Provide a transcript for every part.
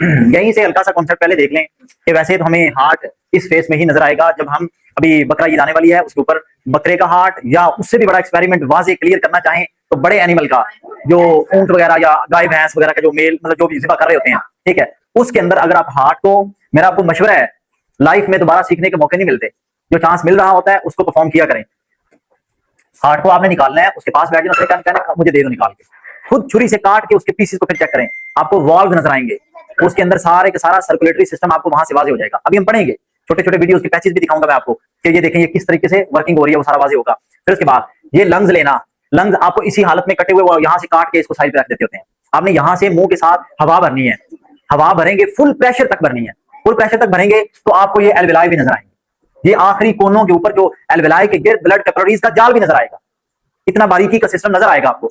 यहीं से हल्का सा कॉन्सेप्ट पहले देख लें कि वैसे तो हमें हार्ट इस फेस में ही नजर आएगा जब हम अभी बकरा ईद आने वाली है उसके ऊपर बकरे का हार्ट या उससे भी बड़ा एक्सपेरिमेंट वाजे क्लियर करना चाहें तो बड़े एनिमल का जो ऊंट वगैरह या गाय भैंस वगैरह का जो मेल मतलब जो भी ज़िबा कर रहे होते हैं, ठीक है, उसके अंदर अगर आप हार्ट को, मेरा आपको मशवरा है, लाइफ में दोबारा सीखने के मौके नहीं मिलते, जो चांस मिल रहा होता है उसको परफॉर्म किया करें। हार्ट को आपने निकालना है, उसके पास बैठ जाना, उसने कहना मुझे दे दो निकाल के, खुद छुरी से काट के उसके पीसेस को फिर चेक करें, आपको वॉल्व नजर आएंगे, उसके अंदर सारे का सारा सर्कुलेटरी सिस्टम आपको वहां से वाजे हो जाएगा। अभी हम पढ़ेंगे, छोटे छोटे वीडियोस के पैचेस भी दिखाऊंगा मैं आपको कि ये देखें ये किस तरीके से वर्किंग हो रही है, वो सारा वाजे होगा। फिर उसके बाद ये लंग्स लेना, लंग्स आपको इसी हालत में कटे हुए वो यहाँ से काट के इसको साइड पे रख देते होते हैं, आपने यहाँ से मुंह के साथ हवा भरनी है, हवा भरेंगे फुल प्रेशर तक भरनी है, फुल प्रेशर तक भरेंगे तो आपको ये एल्वेलाई भी नजर आएंगे, ये आखिरी कोनों के ऊपर जो एल्वेलाई के गिर्द ब्लड कैपिलरीज का जाल भी नजर आएगा, इतना बारीकी का सिस्टम नजर आएगा आपको,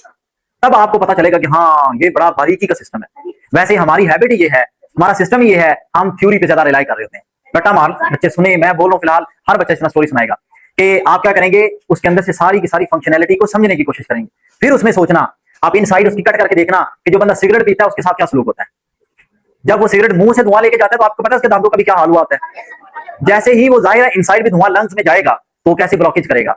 तब आपको पता चलेगा कि हाँ ये बड़ा बारीकी का सिस्टम है। वैसे हमारी हैबिट ये है, हमारा सिस्टम ये है, हम थ्योरी पे ज्यादा रिलाई कर रहे होते हैं। रट्टा मार बच्चे सुने, मैं बोल रहा हूँ फिलहाल हर बच्चा इतना स्टोरी सुनाएगा कि आप क्या करेंगे, उसके अंदर से सारी की सारी फंक्शनैलिटी को समझने की कोशिश करेंगे, फिर उसमें सोचना, आप इनसाइड उसकी कट करके देखना कि जो बंदा सिगरेट पीता है उसके साथ क्या सलूक होता है। जब वो सिगरेट मुंह से धुआं लेके जाता है तो आपको पता है उसके दांतों का भी क्या हाल हुआ होता है। जैसे ही वो जाहिर है इनसाइड भी धुआं लंग्स में जाएगा तो कैसे ब्लॉकेज करेगा,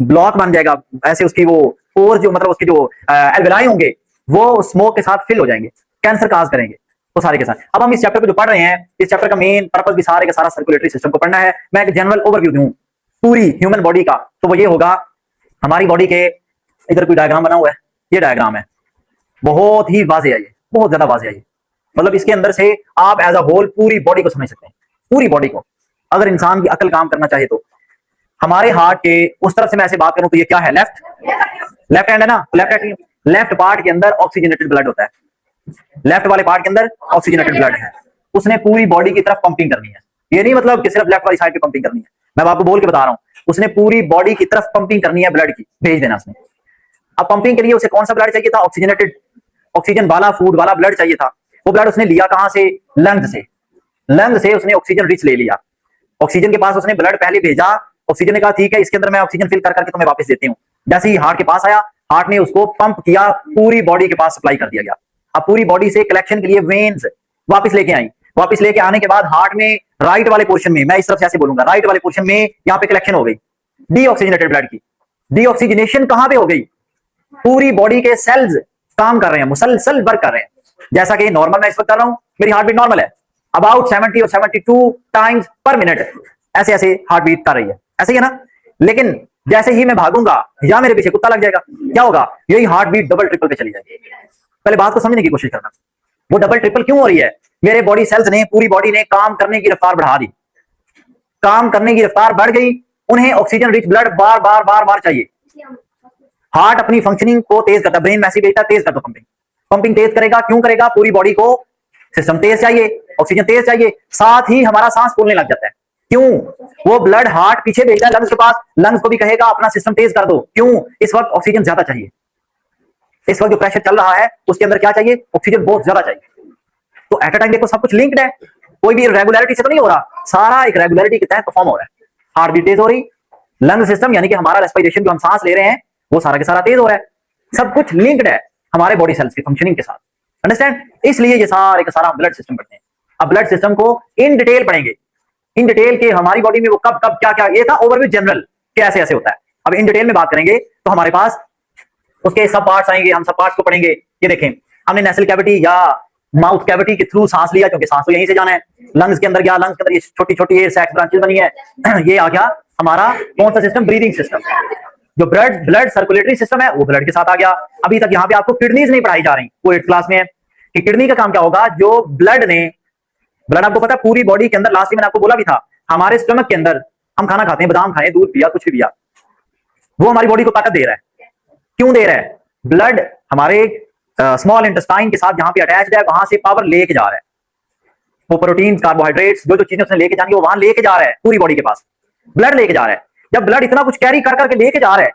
ब्लॉक बन जाएगा, ऐसे उसकी वो पोर जो मतलब उसके जो एल्वेलाई होंगे वो स्मोक के साथ फिल हो जाएंगे, कैंसर काज करेंगे वो सारे के साथ। अब हम इस चैप्टर को जो पढ़ रहे हैं, इस चैप्टर का मेन पर्पस भी सारे का सारा सर्कुलेटरी सिस्टम को पढ़ना है। मैं एक जनरल ओवरव्यू दूं पूरी ह्यूमन बॉडी का, तो वो ये होगा, हमारी बॉडी के इधर कोई डायग्राम बना हुआ है, ये डायग्राम है, बहुत ही वाजे है ये, बहुत ज्यादा वाजे है ये, मतलब इसके अंदर से आप एज अ होल पूरी बॉडी को समझ सकते हैं, पूरी बॉडी को, अगर इंसान की अकल काम करना चाहे तो। हमारे हार्ट के उस तरफ से मैं ऐसे बात करूं तो ये क्या है, लेफ्ट, लेफ्ट हैंड है ना, लेफ्ट पार्ट के अंदर ऑक्सीजनेटेड ब्लड होता है, लेफ्ट वाले पार्ट के अंदर ऑक्सीजनेटेड ब्लड है, उसने पूरी बॉडी की तरफ पंपिंग करनी है, ये नहीं मतलब कि सिर्फ लेफ्ट वाली साइड पे पंपिंग करनी है, मैं आपको बोल के बता रहा हूं, उसने पूरी बॉडी की तरफ पंपिंग करनी है ब्लड की, भेज देना उसने। अब पंपिंग के लिए उसे कौन सा ब्लड चाहिए था, ऑक्सीजनेटेड, ऑक्सीजन वाला फूड वाला ब्लड चाहिए था, वो ब्लड उसने लिया कहां से, लंग से, लंग से उसने ऑक्सीजन रिच ले लिया, ऑक्सीजन के पास उसने ब्लड पहले भेजा, ऑक्सीजन ने कहा ठीक है इसके अंदर मैं ऑक्सीजन फिल कर करके तुम्हें वापस देती हूँ, जैसे ही हार्ट के पास आया, हार्ट ने उसको पंप किया, पूरी बॉडी के पास सप्लाई कर दिया गया। अब पूरी बॉडी से कलेक्शन के लिए वेन्स वापस लेके आई, वापस लेके आने के बाद हार्ट में राइट वाले पोर्शन में, मैं इस तरफ से ऐसे बोलूंगा, राइट वाले पोर्शन में यहाँ पे कलेक्शन हो गई डीऑक्सीजनेटेड ब्लड की। डीऑक्सीजनेशन कहां पे हो गई, पूरी बॉडी के सेल्स काम कर रहे हैं, मुसलसल वर्क कर रहे हैं, जैसा कि नॉर्मल मैं इस वक्त कर रहा हूं, मेरी हार्ट बीट नॉर्मल है, अबाउट 70 और 72 टाइम्स पर मिनट, ऐसे ऐसे हार्ट बीट कर रही है, ऐसे ही है ना। लेकिन जैसे ही मैं भागूंगा या मेरे पीछे कुत्ता लग जाएगा, क्या होगा, यही हार्ट बीट डबल ट्रिपल पे चली जाएगी। पहले बात को समझने की कोशिश करना, वो डबल ट्रिपल क्यों हो रही है, मेरे बॉडी सेल्स ने, पूरी बॉडी ने काम करने की रफ्तार बढ़ा दी, काम करने की रफ्तार बढ़ गई, उन्हें ऑक्सीजन रिच ब्लड बार बार बार बार चाहिए। हार्ट अपनी फंक्शनिंग को तेज करता है, ब्रेन मैसेज भेजता है तेज कर दो पंपिंग, पंपिंग तेज करेगा, क्यों करेगा, पूरी बॉडी को सिस्टम तेज चाहिए, ऑक्सीजन तेज चाहिए, साथ ही हमारा सांस फूलने लग जाता है, क्यों, वो ब्लड हार्ट पीछे भेज रहा है लंग्स के पास, लंग्स को भी कहेगा अपना सिस्टम तेज कर दो, क्यों, इस वक्त ऑक्सीजन ज्यादा चाहिए, इस वक्त जो प्रेशर चल रहा है उसके अंदर क्या चाहिए, ऑक्सीजन बहुत ज्यादा चाहिए। तो एट अ टाइम देखो सब कुछ लिंक्ड है, कोई भी रेगुलरिटी से तो नहीं हो रहा, सारा एक रेगुलरिटी के तहत परफॉर्म हो रहा है, हार्ट बीट तेज हो रही, लंग सिस्टम यानी कि हमारा रेस्पिरेशन जो हम सांस ले रहे हैं वो सारा के सारा तेज हो रहा है, सब कुछ लिंक्ड है हमारे बॉडी सेल्स की फंक्शनिंग के साथ, अंडरस्टैंड। इसलिए ये सारे का सारा ब्लड सिस्टम पढ़ते हैं। अब ब्लड सिस्टम को इन डिटेल पढ़ेंगे, इन डिटेल के हमारी बॉडी में वो कब कब क्या क्या, ये था ओवरव्यू जनरल कैसे ऐसे होता है। अब इन डिटेल में बात करेंगे तो हमारे पास उसके सब पार्ट्स आएंगे, हम सब पार्ट्स को पढ़ेंगे। ये देखें, हमने नेसल कैविटी या माउथ कैविटी के थ्रू सांस लिया, क्योंकि सांस तो यहीं से जाना है, लंग्स के अंदर गया, लंग्स के अंदर ये छोटी छोटी एयर सैक्स ब्रांचेस बनी है, ये आ गया हमारा कौन सा सिस्टम, ब्रीदिंग सिस्टम, जो ब्लड ब्लड सर्कुलेटरी सिस्टम है वो ब्लड के साथ आ गया। अभी तक यहाँ पे आपको किडनीज नहीं पढ़ाई जा रही, वो 8th क्लास में है कि किडनी का काम क्या होगा, जो ब्लड ने, ब्लड आपको पता है पूरी बॉडी के अंदर, लास्ट में मैंने आपको बोला भी था, हमारे स्टमक के अंदर हम खाना खाते हैं, बादाम खाए, दूध पिया, कुछ भी पिया, वो हमारी बॉडी को ताकत दे रहा है, क्यों दे रहा है, ब्लड हमारे स्मॉल इंटेस्टाइन के साथ जहां पे अटैच्ड है वहां से पावर लेके जा रहा है, वो प्रोटीन कार्बोहाइड्रेट्स जो जो चीजें उसने लेके जानी है वो वहां लेके जा रहा है, पूरी बॉडी के पास ब्लड लेके जा रहा है। जब ब्लड इतना कुछ कैरी कर करके लेके जा रहा है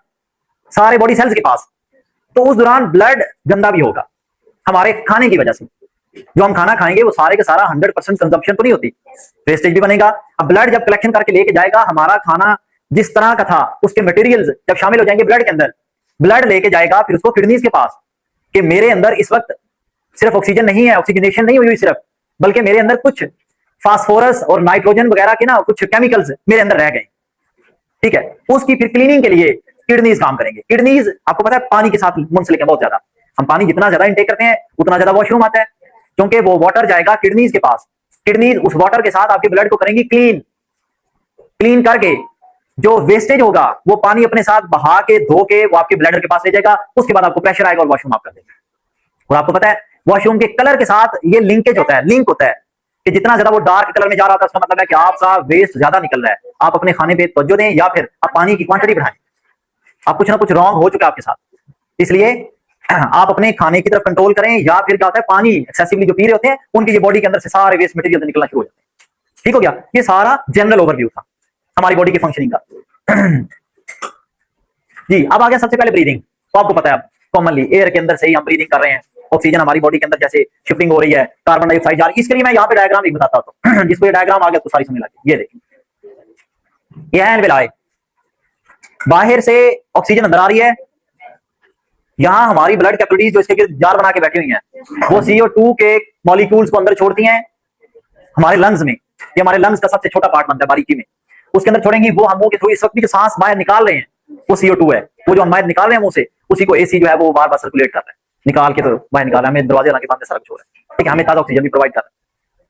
सारे बॉडी सेल्स के पास, तो उस दौरान ब्लड गंदा भी होगा हमारे खाने की वजह से, जो हम खाना खाएंगे वो सारे का सारा 100% कंजम्पशन तो नहीं होती, वेस्टेज भी बनेगा। अब ब्लड जब कलेक्शन करके लेके जाएगा, हमारा खाना जिस तरह का था उसके मटेरियल्स जब शामिल हो जाएंगे ब्लड के अंदर, ब्लड लेके जाएगा फिर उसको किडनीज के पास कि मेरे अंदर इस वक्त सिर्फ ऑक्सीजन नहीं है, ऑक्सीजनेशन नहीं हुई हुई सिर्फ, बल्कि मेरे अंदर कुछ फास्फोरस और नाइट्रोजन वगैरह के ना कुछ केमिकल्स मेरे अंदर रह गए। ठीक है, उसकी फिर क्लीनिंग के लिए किडनीज काम करेंगे। किडनीज आपको पता है पानी के साथ मुंसलिक है बहुत ज्यादा। हम पानी जितना ज्यादा इंटेक करते हैं उतना ज्यादा वॉशरूम आता है, क्योंकि वो वाटर जाएगा किडनीज के पास। किडनीज उस वाटर के साथ आपके ब्लड को करेंगी क्लीन। क्लीन करके जो वेस्टेज होगा वो पानी अपने साथ बहा के धो के वो आपके ब्लडर के पास ले जाएगा। उसके बाद आपको प्रेशर आएगा और वॉशरूम आप कर देगा। और आपको पता है वॉशरूम के कलर के साथ ये लिंकेज होता है, लिंक होता है कि जितना ज्यादा वो डार्क कलर में जा रहा था उसका मतलब है कि आपका वेस्ट ज्यादा निकल रहा है। आप अपने खाने पे तवज्जो दें या फिर आप पानी की क्वांटिटी बढ़ाएं। आप कुछ ना कुछ रॉन्ग हो चुका है आपके साथ, इसलिए आप अपने खाने की तरफ कंट्रोल करें। या फिर क्या होता है पानी एक्सेसिवली जो पी रहे होते हैं उनकी ये बॉडी के अंदर से सारे वेस्ट मटेरियल निकलना शुरू हो जाते हैं। ठीक हो गया, ये सारा जनरल ओवरव्यू था हमारी बॉडी की फंक्शनिंग का। जी अब आ गया सबसे पहले ब्रीदिंग। तो आपको पता है कॉमनली एयर के अंदर से ही हम ब्रीदिंग कर रहे हैं, ऑक्सीजन हमारी बॉडी के अंदर जैसे शिफ्टिंग हो रही है, कार्बन डाइऑक्साइड जा रही है। इसके लिए मैं यहाँ पे डायग्राम एक बताता हूँ जिसको ये डायग्राम आ गया तो सारी समझ लगी। ये देखिए, ये है एल्वेलाई, बाहर से ऑक्सीजन अंदर आ रही है। यहाँ हमारी ब्लड कैपिलरीज जो इसके जार बना के बैठी हुई हैं वो CO2 के मॉलिक्यूल्स को अंदर छोड़ती हैं हमारे लंग्स में। ये हमारे लंग्स का सबसे छोटा पार्ट बनता है बारीकी में, उसके अंदर छोड़ेंगी। वो हम मुंह के थ्रू इस वक्त भी जो सांस बाहर निकाल रहे हैं वो CO2 है। वो जो हम बाहर निकाल रहे हैं मुंह से उसी को AC जो है वो बार बार सर्कुलेट कर रहा है, निकाल के तो बाहर निकाल रहा है, हमें दरवाजे लाके बंद सारा कुछ हो रहा है। ठीक है, हमें ताजा ऑक्सीजन भी प्रोवाइड कर रहा है।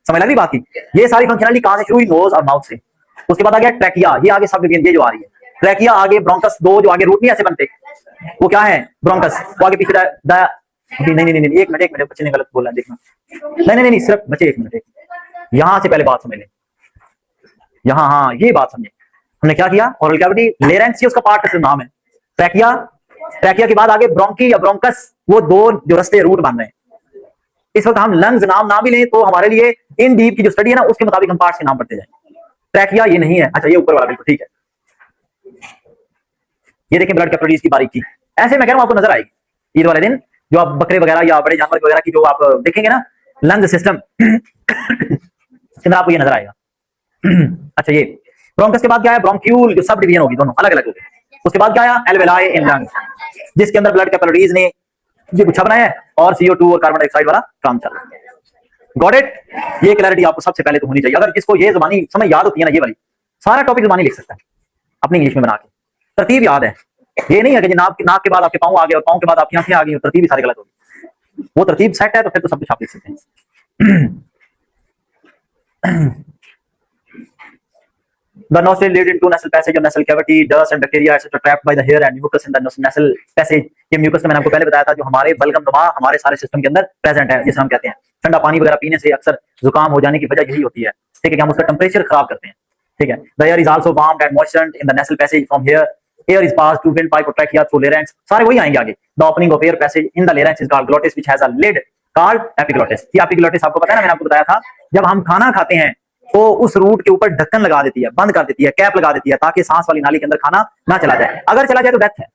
समझ लगी बात की? ये सारी फंक्शनलिटी कहां से शुरू हुई? नोज और माउथ से। उसके बाद आ गया ट्रैकिया, ये आगे सब ये जो आ रही है ट्रैकिया, आगे ब्रोंकस, दो जो आगे रूट नहीं ऐसे बनते वो क्या है ब्रोंकस, वो आगे पीछे नहीं एक मिनट बच्चे ने गलत बोला देखना। नहीं सिर्फ बच्चे एक मिनट, यहां से पहले बात समझ लें। यहाँ हाँ ये बात समझे, हमने क्या किया ओरल कैविटी, लेरेंक्स उसका पार्ट से नाम है, ट्रैकिया, ट्रैकिया के बाद आगे ब्रोंकी या ब्रोंकस, वो दो जो रस्ते रूट बन रहे हैं। इस वक्त हम लंग्स नाम ना भी लें तो हमारे लिए इन डीप की जो स्टडी है ना उसके मुताबिक हम पार्ट्स के नाम पढ़ते जाएं। ट्रैकिया ये नहीं है, अच्छा ये ऊपर वाला बिल्कुल ठीक है। ये देखें ब्लड कैपिलरीज की बारीकी, ऐसे मैं कह रहा हूं आपको नजर आएगी ईद वाले दिन जो आप बकरे वगैरह या बड़े जानवर वगैरह की जो आप देखेंगे ना लंग सिस्टम इसके अंदर आपको ये नजर आएगा। अच्छा ये ब्रोंकस के बाद क्या है ब्रोंक्यूल, जो सब डिवीजन होगी दोनों अलग अलग होगी। उसके बाद क्या आया एल्वेलाई इन लंग्स, जिसके अंदर ब्लड कैपिलरीज ने ये गुच्छा बनाया है और CO2 और कार्बन डाइऑक्साइड वाला काम चल रहा है। Got it? ये क्लैरिटी आपको सबसे पहले तो होनी चाहिए। अगर जिसको ये ज़बानी समझ याद होती है ना, ये वाली सारा टॉपिक ज़बानी लिख सकता है अपनी इंग्लिश में बना के, तरतीब याद है। ये नहीं है कि नाक के बाद आपके पाँव आ गए और पाँव के बाद आपकी आंखें आ गई, तरतीब भी सारी गलत होगी। वो तरतीब सेट है तो फिर तो सब कुछ आप लिख सकते हैं। The nostril lead into nasal passage or nasal cavity, dust and bacteria etc. trapped by the hair and mucus in the nasal passage। ये म्यूकस का मैंने आपको पहले बताया था जो हमारे बलगम नुमा हमारे सारे सिस्टम के अंदर प्रेजेंट है, जिसे हम कहते हैं ठंडा पानी वगैरह पीने से अक्सर जुकाम हो जाने की वजह यही होती है। ठीक है, कि हम उसका टेम्परेचर खराब करते हैं। ठीक है, the air is also warmed and moistened in the nasal passage from here। Air is passed to windpipe or trachea through larynx, सारे वही आएंगे आगे। The opening of air passage in the larynx is called glottis which has a lid called epiglottis। ये epiglottis आपको पता है ना, मैंने आपको बताया था जब हम खाना खाते हैं तो उस रूट के ऊपर ढक्कन लगा देती है, बंद कर देती है, कैप लगा देती है ताकि सांस वाली नाली के अंदर खाना ना चला जाए। अगर चला जाए तो डेथ है,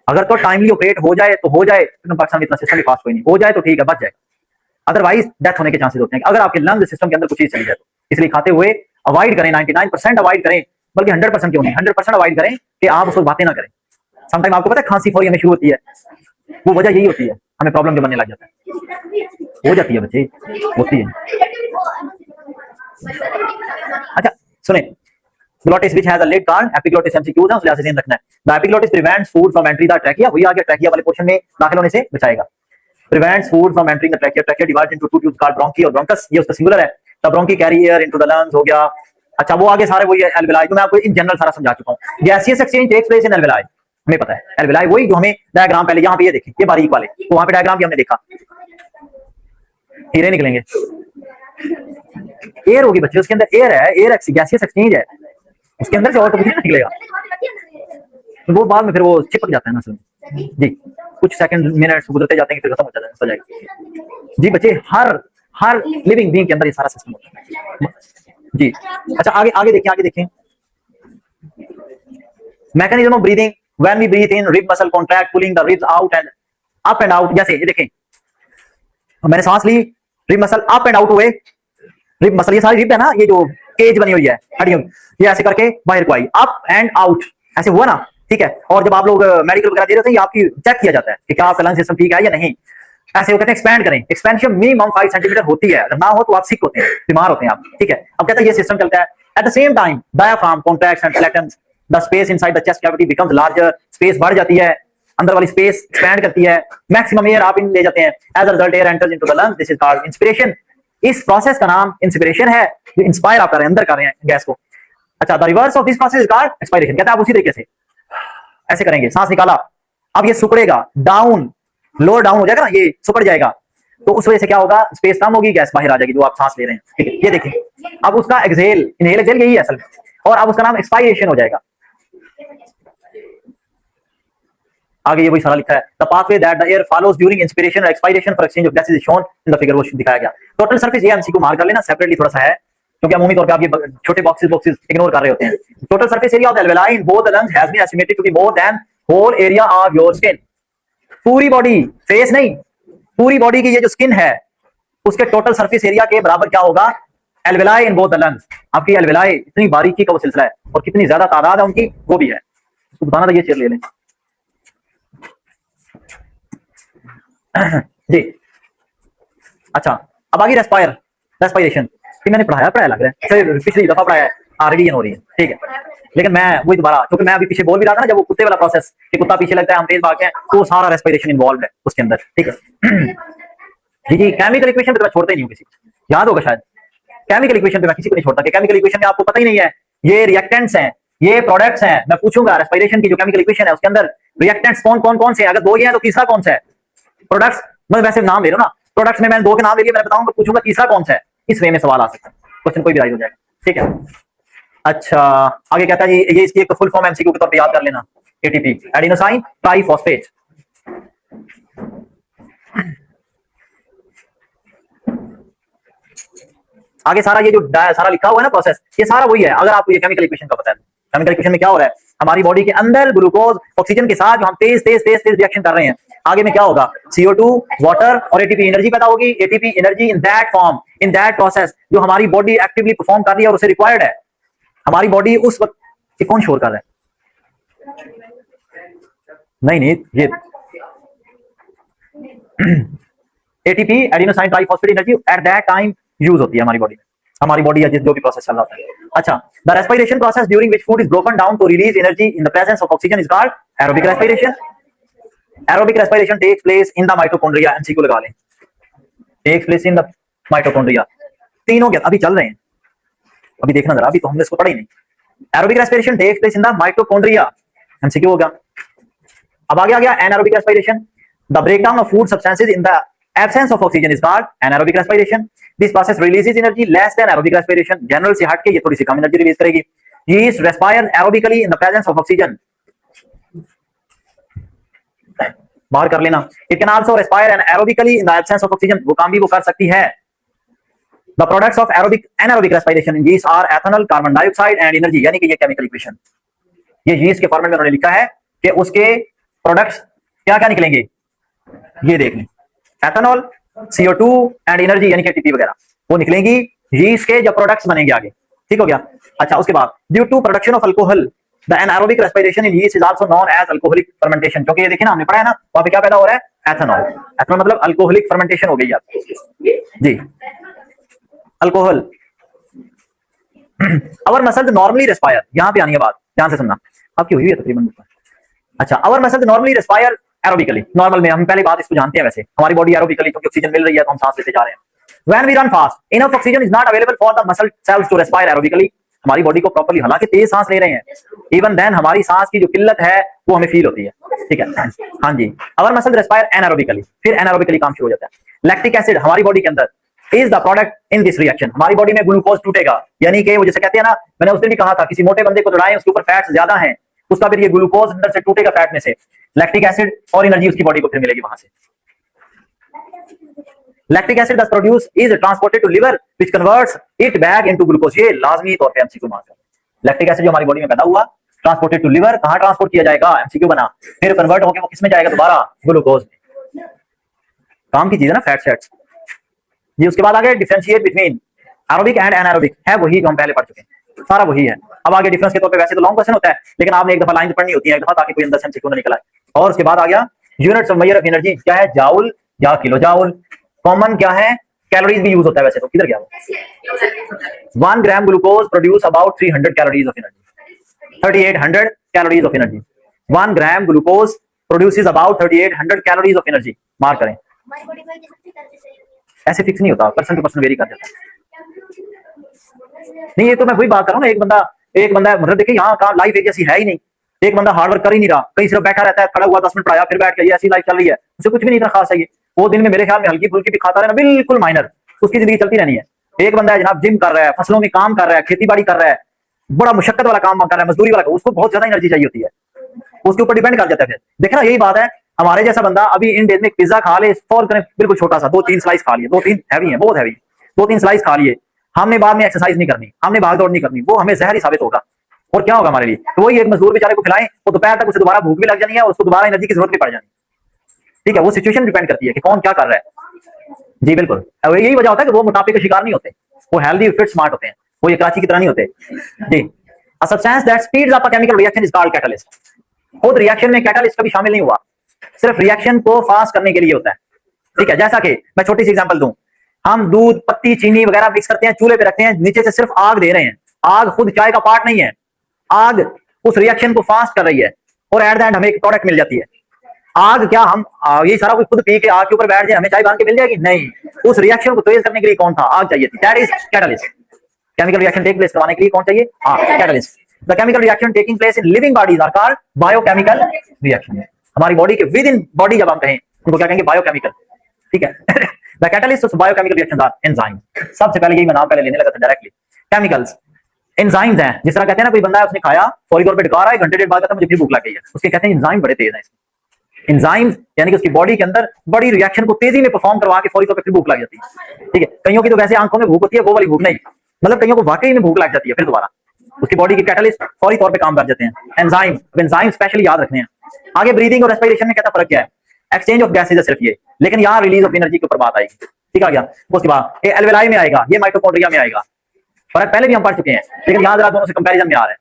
अगर तो टाइमली ऑपरेट हो जाए तो हो जाए, पाकिस्तान में इतना सिस्टम फास्ट कोई नहीं, हो जाए तो ठीक है बच जाए, अदरवाइज डेथ होने के चांसेस होते हैं अगर आपके लंग्स सिस्टम के अंदर कुछ चीज चली जाए तो। इसलिए खाते हुए अवॉइड करें, 99% अवॉइड करें, बल्कि 100% क्यों नहीं 100% अवॉइड करें कि आप उसको बातें ना करें। समटाइम आपको पता है खांसी फौरी हमें शुरू होती है, वो वजह यही होती है, हमें प्रॉब्लम जो बनने लग जाता है, हो जाती है बच्चे, होती है। अच्छा सुने, glottis which has a lid called epiglottis MCQs है, उस लिहाज से ध्यान रखना है। The epiglottis prevents food from entering the trachea, वही आ गया ट्रैकिया वाले पोर्शन में दाखिल होने से बचाएगा। Prevents food from entering the trachea, trachea divides into two tubes called bronchi और bronchus, ये उसका सिंगुलर है। The bronchi carry air into the lungs हो गया। अच्छा वो आगे सारे वही एल्वेलाई जो मैं आपको इन जनरल सारा समझा चुका हूँ। Gaseous exchange takes place in alveoli, हमें पता है एल्वेलाई वही जो हमें डायग्राम पहले यहाँ पे ये देखें, ये बारीक वाले, तो वहां पे डायग्राम भी हमने देखा, हीरे निकलेंगे, एयर होगी बच्चे, उसके अंदर एयर है, एयर गैसियस एक्सचेंज है, उसके अंदर से और तो कुछ नहीं निकलेगा, वो बाद में फिर वो चिपक जाता है ना सर जी, कुछ सेकंड मिनट्स गुजरते जाते हैं फिर खत्म हो जाएगा जी बच्चे। हर लिविंग बीइंग के अंदर ये सारा सिस्टम होता है जी। अच्छा आगे आगे देखें, आगे देखें mechanism of breathing. When we breathe in rib muscle contract pulling the ribs out and up and out, जैसे ये देखें मैंने सांस ली, rib muscle up and out हुए, रिब मसल ये सारी रिब है ना, ये जो केज बनी हुई है हड्डियों, ये ऐसे करके बाहर को आई, अप एंड आउट ऐसे हुआ ना, ठीक है। और जब आप लोग मेडिकल वगैरह दे रहे थे आपकी चेक किया जाता है कि क्या आपका लंग सिस्टम ठीक है या नहीं, ऐसे वो कहते हैं एक्सपैंड करें, एक्सपेंशन मिनिमम 5 सेंटीमीटर होती है, अगर ना हो तो आप सिक होते हैं, बीमार होते हैं आप, ठीक है। अब कहते हैं ये सिस्टम चलता है। At the same time diaphragm contracts and flattens the space inside the chest cavity becomes larger, space बढ़ जाती है, अंदर वाली स्पेस एक्सपैंड करती है, मैक्सिमम एयर आप इन ले जाते हैं, as a result air enters into the lungs, this is called inspiration. इस प्रोसेस का नाम इंस्पिरेशन है, जो इंस्पायर आप कर रहे हैं, अंदर कर रहे हैं गैस को। अच्छा, the reverse of this process is called expiration. कहता है आप उसी तरीके से ऐसे करेंगे, सांस निकाला, अब ये सुकड़ेगा, डाउन लोअर डाउन हो जाएगा ना, ये सुकड़ जाएगा, तो उस वजह से क्या होगा, स्पेस कम होगी, गैस बाहर आ जाएगी जो आप सांस ले रहे हैं, ठीक है। ये देखिए अब उसका एक्सहेल, इनहेल एक्सहेल यही है असल में, और अब उसका नाम एक्सपायरेशन हो जाएगा। आगे ये वही सारा लिखा है, the pathway that the air follows during inspiration और expiration for exchange of gases is shown in the figure, वो दिखाया गया। टोटल सरफेस ये एमसीक्यू मार्क कर लेना सेपरेटली थोड़ा सा है, क्योंकि अमूमी तौर पे आप ये छोटे बॉक्सेस इग्नोर कर रहे होते हैं। Total surface area of the alveoli in both the lungs has been estimated to be more than whole area of your skin. पूरी बॉडी, फेस नहीं, पूरी बॉडी की ये जो स्किन है उसके टोटल सरफेस एरिया के बराबर क्या होगा, alveoli in both the lungs. आपकी एल्वेलाई इतनी बारीकी का वो सिलसिला है, और कितनी ज्यादा तादाद है उनकी वो भी है, तो बताना था। ये चेयर ले लें जी। अच्छा, अब आगे रेस्पायरेशन, कि मैंने पढ़ाया लग रहा है, फिर पिछली दफा पढ़ाया है, ऑलरेडी हो रही है, ठीक है। लेकिन मैं वही दोबारा, क्योंकि मैं अभी पीछे बोल भी रहा था ना, जब वो कुत्ते वाला प्रोसेस, कि कुत्ता पीछे लगता है हम तेज भागते हैं, तो सारा रेस्पिरेशन इन्वॉल्व है उसके अंदर, ठीक है। जी जी, केमिकल इक्वेशन पे तो मैं छोड़ता ही नहीं हूँ किसी को, याद होगा शायद, केमिकल इक्वेशन पे मैं किसी को नहीं छोड़ता, कि केमिकल इक्वेशन में आपको पता ही नहीं है, ये रिएक्टेंट्स हैं, ये प्रोडक्ट्स हैं। मैं पूछूंगा रेस्पिरेशन की जो केमिकल इक्वेशन है उसके अंदर रिएक्टेंट्स कौन से हैं, अगर दो ही हैं तो तीसरा कौन सा है, प्रोडक्ट्स, मैं वैसे नाम ले रहा हूं ना, प्रोडक्ट्स में मैंने दो के नाम ले लिए, मैं बताऊंगा, पूछूंगा तीसरा कौन सा है, इस वे में सवाल आ सकता है, क्वेश्चन कोई भी राइट हो जाएगा, ठीक है। अच्छा, आगे कहता है जी, ये इसकी एक फुल फॉर्म एमसीक्यू के तौर पे याद कर लेना, एटीपी, एडिनोसाइन ट्राइफॉस्फेट। आगे सारा ये जो सारा लिखा हुआ है ना प्रोसेस, ये सारा वही है, अगर आपको ये केमिकल इक्वेशन का पता है। केमिकल इक्वेशन में क्या हो रहा है, हमारी बॉडी के अंदर ग्लूकोज ऑक्सीजन के साथ जो हम तेज रिएक्शन कर रहे हैं, आगे में क्या होगा, CO2 वाटर और एटीपी एनर्जी पैदा होगी, ATP energy in that form, in that process, जो हमारी बॉडी एक्टिवली परफॉर्म कर रही है और उसे रिक्वायर्ड है। हमारी बॉडी उस वक्त, ये कौन शोर कर रहा है, नहीं ये ATP adenosine triphosphate energy at that time use होती है हमारी बॉडी में, हमारी बॉडी या जो भी प्रोसेस चल रहा है। अच्छा, the respiration process during which food is broken down to release energy in the presence of oxygen is called aerobic respiration. Aerobic respiration takes place in the mitochondria, MCQ लगा लें, takes place in the mitochondria. तीन हो गया, अभी चल रहे हैं, अभी देखना जरा, अभी तो हमने इसको पढ़ा ही नहीं। Aerobic respiration takes place in the mitochondria, MCQ हो गया। अब आगे आ गया anaerobic respiration, the breakdown of food substances in the absence of oxygen is called anaerobic respiration. This process releases energy less than aerobic respiration. General से हट के ये थोड़ी सी कम एनर्जी रिलीज करेगी। Yeast respires aerobically in the presence of oxygen. बाहर कर लेना। It can also respire anaerobically in the absence of oxygen. वो काम भी वो कर सकती है। The products of anaerobic respiration in yeast are ethanol, carbon dioxide and energy. यानी कि ये केमिकल इक्वेशन, ये yeast के फॉर्मेट में उन्होंने लिखा है कि उसके प्रोडक्ट्स क्या क्या निकलेंगे, ये देख लें, एथेनॉल, CO2 एंड एनर्जी यानी कि एटीपी वगैरह वो निकलेंगी यीस्ट के जब प्रोडक्ट्स बनेंगे आगे, ठीक हो गया। अच्छा, उसके बाद due to production of alcohol the anaerobic respiration in yeast is also known as alcoholic fermentation. क्योंकि ये देखिए ना, हमने पढ़ा है ना, वहां पे क्या पैदा हो रहा है, एथेनॉल। एथेनॉल मतलब अल्कोहलिक फर्मेंटेशन हो गई आपकी जी, अल्कोहल। अवर मसल्स नॉर्मली रेस्पायर, यहां पे आनी है बात, ध्यान से सुनना, आपकी हुई है तकरीबन। अच्छा, our muscles normally respire aerobically, normal में हम पहले बात इसको जानते हैं, वैसे हमारी बॉडी एरोबिकली, क्योंकि ऑक्सीजन मिल रही है तो हम सांस लेते जा रहे हैं। When we run fast, enough oxygen is not available for the muscle cells to respire aerobically. हमारी बॉडी को प्रॉपर्ली, हालांकि तेज सांस ले रहे हैं, इवन देन हमारी सांस की जो किल्लत है वो हमें फील होती है, ठीक है। हाँ जी, अवर मसल रेस्पायर एनारोबिकली, फिर एनारोबिकली काम शुरू हो जाता है। लैक्टिक एसिड हमारी बॉडी के अंदर is the product in this reaction, हमारी बॉडी में ग्लूकोज टूटेगा, यानी कि वो जैसे कहते हैं ना, मैंने उस दिन भी कहा था, किसी मोटे बंदे को दौड़ाएं, उसके ऊपर फैट्स ज्यादा हैं, उसका फिर ये ग्लूकोज अंदर से टूटेगा फैट में से, लैक्टिक एसिड और एनर्जी उसकी बॉडी को फिर मिलेगी वहां से। Lactic acid produce is transported to liver which converts it back into glucose. ये लाजमी तौर पे एमसीक्यू मार्क है। लैक्टिक एसिड जो हमारी बॉडी में पैदा हुआ, ट्रांसपोर्टेड टू लिवर, कहां ट्रांसपोर्ट किया जाएगा, एमसीक्यू बना, फिर कन्वर्ट होकर वो किस में जाएगा दोबारा, ग्लूकोज में। काम की चीज है ना, फैट सेट्स जी। उसके बाद आगे differentiate between aerobic and anaerobic, है वही जो हम पहले पढ़ चुके हैं, सारा वही है। अब आगे डिफरेंस के तौर पे वैसे तो लॉन्ग क्वेश्चन होता है, लेकिन आपने एक दफा लाइन पढ़नी होती है एक दफा, ताकि कोई अंदर से एमसीक्यू ना निकल आए। और उसके बाद आ गया units of measure of energy, क्या है, जाउल या किलो जाउल। कॉमन क्या है, कैलोरीज भी यूज होता है वैसे तो, किधर गया वो। 1 gram glucose produce about 300 calories of energy, 3800 calories of energy. 1 gram glucose produces about 3800 calories of energy. Mark करें, ऐसे फिक्स नहीं होता, पर्सन टू पर्सन वेरी कर जाता है। नहीं, ये तो मैं वही बात कर रहा हूँ ना, एक बंदा मतलब देखिए यहाँ का लाइफ एक जैसी है ही नहीं। एक बंदा हार्ड वर्क कर ही नहीं रहा, कहीं सिर्फ बैठा रहता है, खड़ा हुआ 10 मिनट पढ़ाया फिर बैठ के, ऐसी लाइफ चल रही है, उसे कुछ भी नहीं इतना खास है। ये वो दिन में मेरे ख्याल में हल्की फुल्की भी खाता रहना, बिल्कुल माइनर, उसकी जिंदगी चलती रहनी है। एक बंदा है जनाब, जिम कर रहा है, फसलों में काम कर रहा है, खेती बाड़ी कर रहा है, बड़ा मुशक्कत वाला काम कर रहा है, मजदूरी वाला, उसको बहुत ज्यादा एनर्जी चाहिए होती है, उसके ऊपर डिपेंड कर जाता है। फिर देखना यही बात है, हमारे जैसा बंदा अभी इन डेज में पिज्जा खा ले, फॉर करें बिल्कुल छोटा सा 2-3 स्लाइस खा लिए, 2-3 हैवी है, बहुत हैवी, 2-3 स्लाइस खा लिए, हमने बाद में एक्सरसाइज नहीं करनी, हमने भाग दौड़ नहीं करनी, वो हमें जहर ही साबित होगा। और क्या होगा हमारे लिए, तो वही एक मजदूर बेचारे को खिलाएं, वो दोपहर तक उसे दोबारा भूख भी लग जानी है और उसको दोबारा एनर्जी की जरूरत भी पड़ जानी है। ठीक है, वो सिचुएशन डिपेंड करती है कि कौन क्या कर रहा है। जी बिल्कुल, यही वजह होता है कि वो मोटापे का शिकार नहीं होते, वो हेल्दी फिट स्मार्ट होते हैं, वो ये कराची की तरह नहीं होते। जी, a substance that speeds up a chemical reaction is called catalyst. खुद रिएक्शन में कैटलिस्ट कभी शामिल नहीं हुआ, सिर्फ रिएक्शन को फास्ट करने के लिए होता है। ठीक है, जैसा कि मैं छोटी सी एग्जांपल दूं, हम दूध, पत्ती, चीनी वगैरह मिक्स करते हैं, चूल्हे पे रखते हैं, नीचे से सिर्फ आग दे रहे हैं, आग खुद चाय का पार्ट नहीं है, आग उस रिएक्शन को फास्ट कर रही है और एट द एंड हमें एक प्रोडक्ट मिल जाती है। आग क्या हम ये सारा कुछ खुद पी के आग के ऊपर बैठ जाए हमें चाय बन के मिल जाएगी? नहीं, उस रिएक्शन को तेज करने के लिए कौन था? आग चाहिए थी, that is catalyst. Chemical reaction take place करवाने के लिए कौन चाहिए? Catalyst. The chemical reaction taking place in living bodies are called biochemical reaction. हमारी बॉडी के विद इन बॉडी जब हम कहें उनको क्या कहेंगे? बायोकेमिकल। ठीक है। The catalyst of biochemical reactions are enzymes. सबसे पहले यही मैं नाम पहले लेने लगा था डायरेक्टली, केमिकल्स एंजाइम्स हैं। जिस तरह कहते हैं ना, कोई बंदा है उसने खाया, फौरी तौर पे डकार है, घंटे डेढ़ बाद कहता है मुझे फिर भूख लग गई है, उसके कहते हैं एंजाइम बड़े तेज हैं। एंजाइम्स यानी कि उसकी बॉडी के अंदर बड़ी रिएक्शन को तेजी में परफॉर्म करवा के फौरी तौर पे फिर भूख लग जाती है। ठीक है, कईयों की तो वैसे आंखों में भूख होती है, वो वाली भूख नहीं, मतलब कईयों को वाकई में भूख लग जाती है, फिर दोबारा उसकी बॉडी के कैटलिस्ट फौरी तौर पे काम कर जाते हैं, एंजाइम। एंजाइम स्पेशली याद रखने हैं। आगे ब्रीदिंग और रेस्पिरेशन में क्या फर्क क्या है? एक्सचेंज ऑफ गैसेज है सिर्फ ये, लेकिन यहाँ रिलीज ऑफ एनर्जी के ऊपर बात आएगी। ठीक आ गया। उसके बाद ये एल्वेलाई में आएगा, ये माइटोकॉन्ड्रिया में आएगा। फर्क पहले भी हम पढ़ चुके हैं, लेकिन यहाँ जरा दोनों से कंपैरिजन में आ रहा है।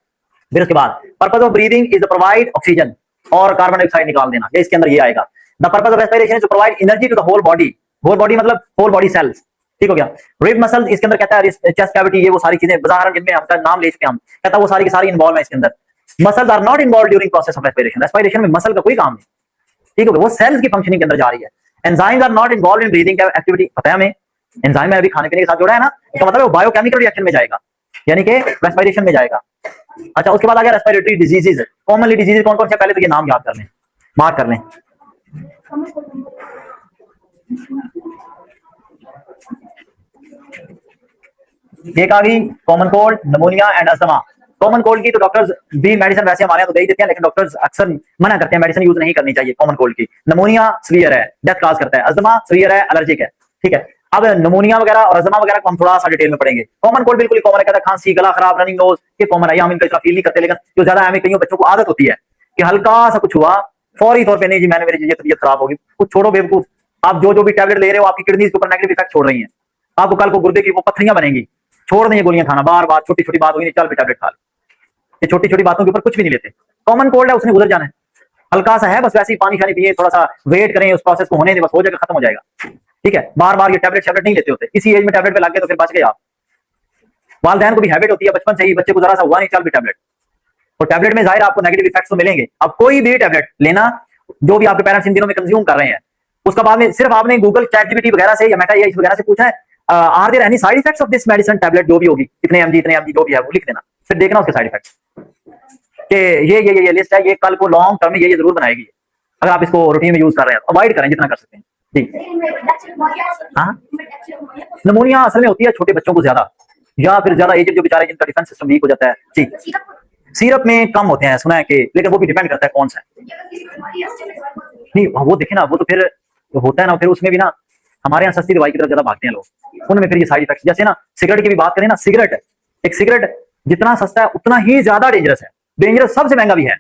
फिर उसके बाद purpose of breathing is to provide oxygen और कार्बन डाइऑक्साइड निकाल देना, ये इसके अंदर ये आएगा। The purpose of respiration is to provide energy to the whole body. Whole body मतलब होल बॉडी सेल्स। ठीक हो गया। रिब मसल्स इसके अंदर कहता है, चेस्ट कैविटी, ये वो सारी चीजें बाजार जिनमें हम नाम ले चुके हम, कहता है वो सारी की सारी इन्वॉल्व है इसके अंदर। Muscles are not involve during process of respiration. Respiration में मसल का कोई काम नहीं। ठीक हो गया, वो सेल्स की फंक्शनिंग के अंदर जा रही है। Enzymes are not involve in breathing activity. पता है हमें, एंजाइम है अभी खाने पीने के साथ जोड़ा है ना, इसका मतलब वो बायोकेमिकल रिएक्शन में जाएगा, यानी कि रेस्पिरेशन में जाएगा। अच्छा, उसके बाद आ गया रेस्पिरेटरी डिजीजेज। कॉमनली डिजीज कौन कौन से? पहले तो ये नाम याद कर लें, मार्क कर लें। एक आ गई common cold, pneumonia and asthma. Common cold की तो डॉक्टर्स भी मेडिसिन वैसे हमारे यहाँ तो दे ही देते हैं, लेकिन डॉक्टर्स अक्सर मना करते हैं, मेडिसिन यूज नहीं करनी चाहिए कॉमन कोल्ड की। निमोनिया सीवियर है, डेथ कॉज करता है। अस्थमा सीवियर है, एलर्जिक है। ठीक है, अब निमोनिया वगैरह और अस्थमा वगैरह को हम थोड़ा सा डिटेल में पढ़ेंगे। कॉमन कोल्ड बिल्कुल कॉमन है, कहता है खांसी, गला खराब, रनिंग नोज, ये कॉमन है, हम इनका फील नहीं करते, लेकिन जो ज्यादा हमें कईयों बच्चों को आदत होती है कि हल्का सा कुछ हुआ फौरी तौर पे नहीं जी मैंने मेरी तबीयत खराब होगी। कुछ छोड़ो बेवकूफ, आप जो भी टैबलेट ले रहे हो आपकी किडनीज के ऊपर नेगेटिव इफेक्ट छोड़ रही हैं। आपको कल को गुर्दे की वो पत्थरियां बनेंगी। छोड़ देंगे गोलियां खाना, बार बार छोटी छोटी बात हुई, चल भी टैबलेट खा ले। ये छोटी छोटी बातों के ऊपर कुछ भी नहीं लेते। कॉमन कोल्ड है, उसने गुजर जाना है, हल्का सा है, बस वैसे ही पानी शानी पिए, थोड़ा सा वेट करें, उस प्रोसेस को होने दें, बस हो जाएगा, खत्म हो जाएगा। ठीक है, बार बार ये टैबलेट नहीं लेते होते। इसी एज में टैबलेट पे लग गए तो फिर बच गए आप। वालिदैन को भी हैबिट होती है बचपन से ही, बच्चे को जरा सा हुआ नहीं, चल भी टैबलेट, और टैबलेट में जाहिर आपको नेगेटिव इफेक्ट्स तो मिलेंगे। अब कोई भी टैबलेट लेना जो भी आपके पेरेंट्स इन दिनों में कंज्यूम कर रहे हैं, उसका बाद में सिर्फ आपने गूगल चैटजीपीटी वगैरह से या मेटा या इस वगैरह से पूछा है are there any side effects of this medicine tablet, जो भी होगी इतने एमजी जो भी है वो लिख देना, फिर देखना उसके साइड इफेक्ट्स कि ये लिस्ट है, ये कल को लॉन्ग टर्म में ये जरूर बनाएगी। अगर आप इसको रूटीन में यूज कर रहे हैं, अवॉइड करें जितना कर सकते हैं। जी हाँ, निमोनिया असल में होती है छोटे बच्चों को ज्यादा, या फिर ज्यादा एजेड जो बेचारे जिनका डिफेंस सिस्टम वीक हो जाता है। जी, सिरप में कम होते हैं सुना है कि, लेकिन वो भी डिपेंड करता है कौन सा है। नहीं वो देखे ना, वो तो फिर होता है ना, फिर उसमें भी ना हमारे यहाँ सस्ती दवाई की तरफ ज्यादा भागते हैं लोग, उनमें फिर ये साइड इफेक्ट्स, जैसे ना सिगरेट की भी बात करें ना, सिगरेट, एक सिगरेट जितना सस्ता है उतना ही ज्यादा डेंजरस है। डेंजरस सबसे महंगा भी है,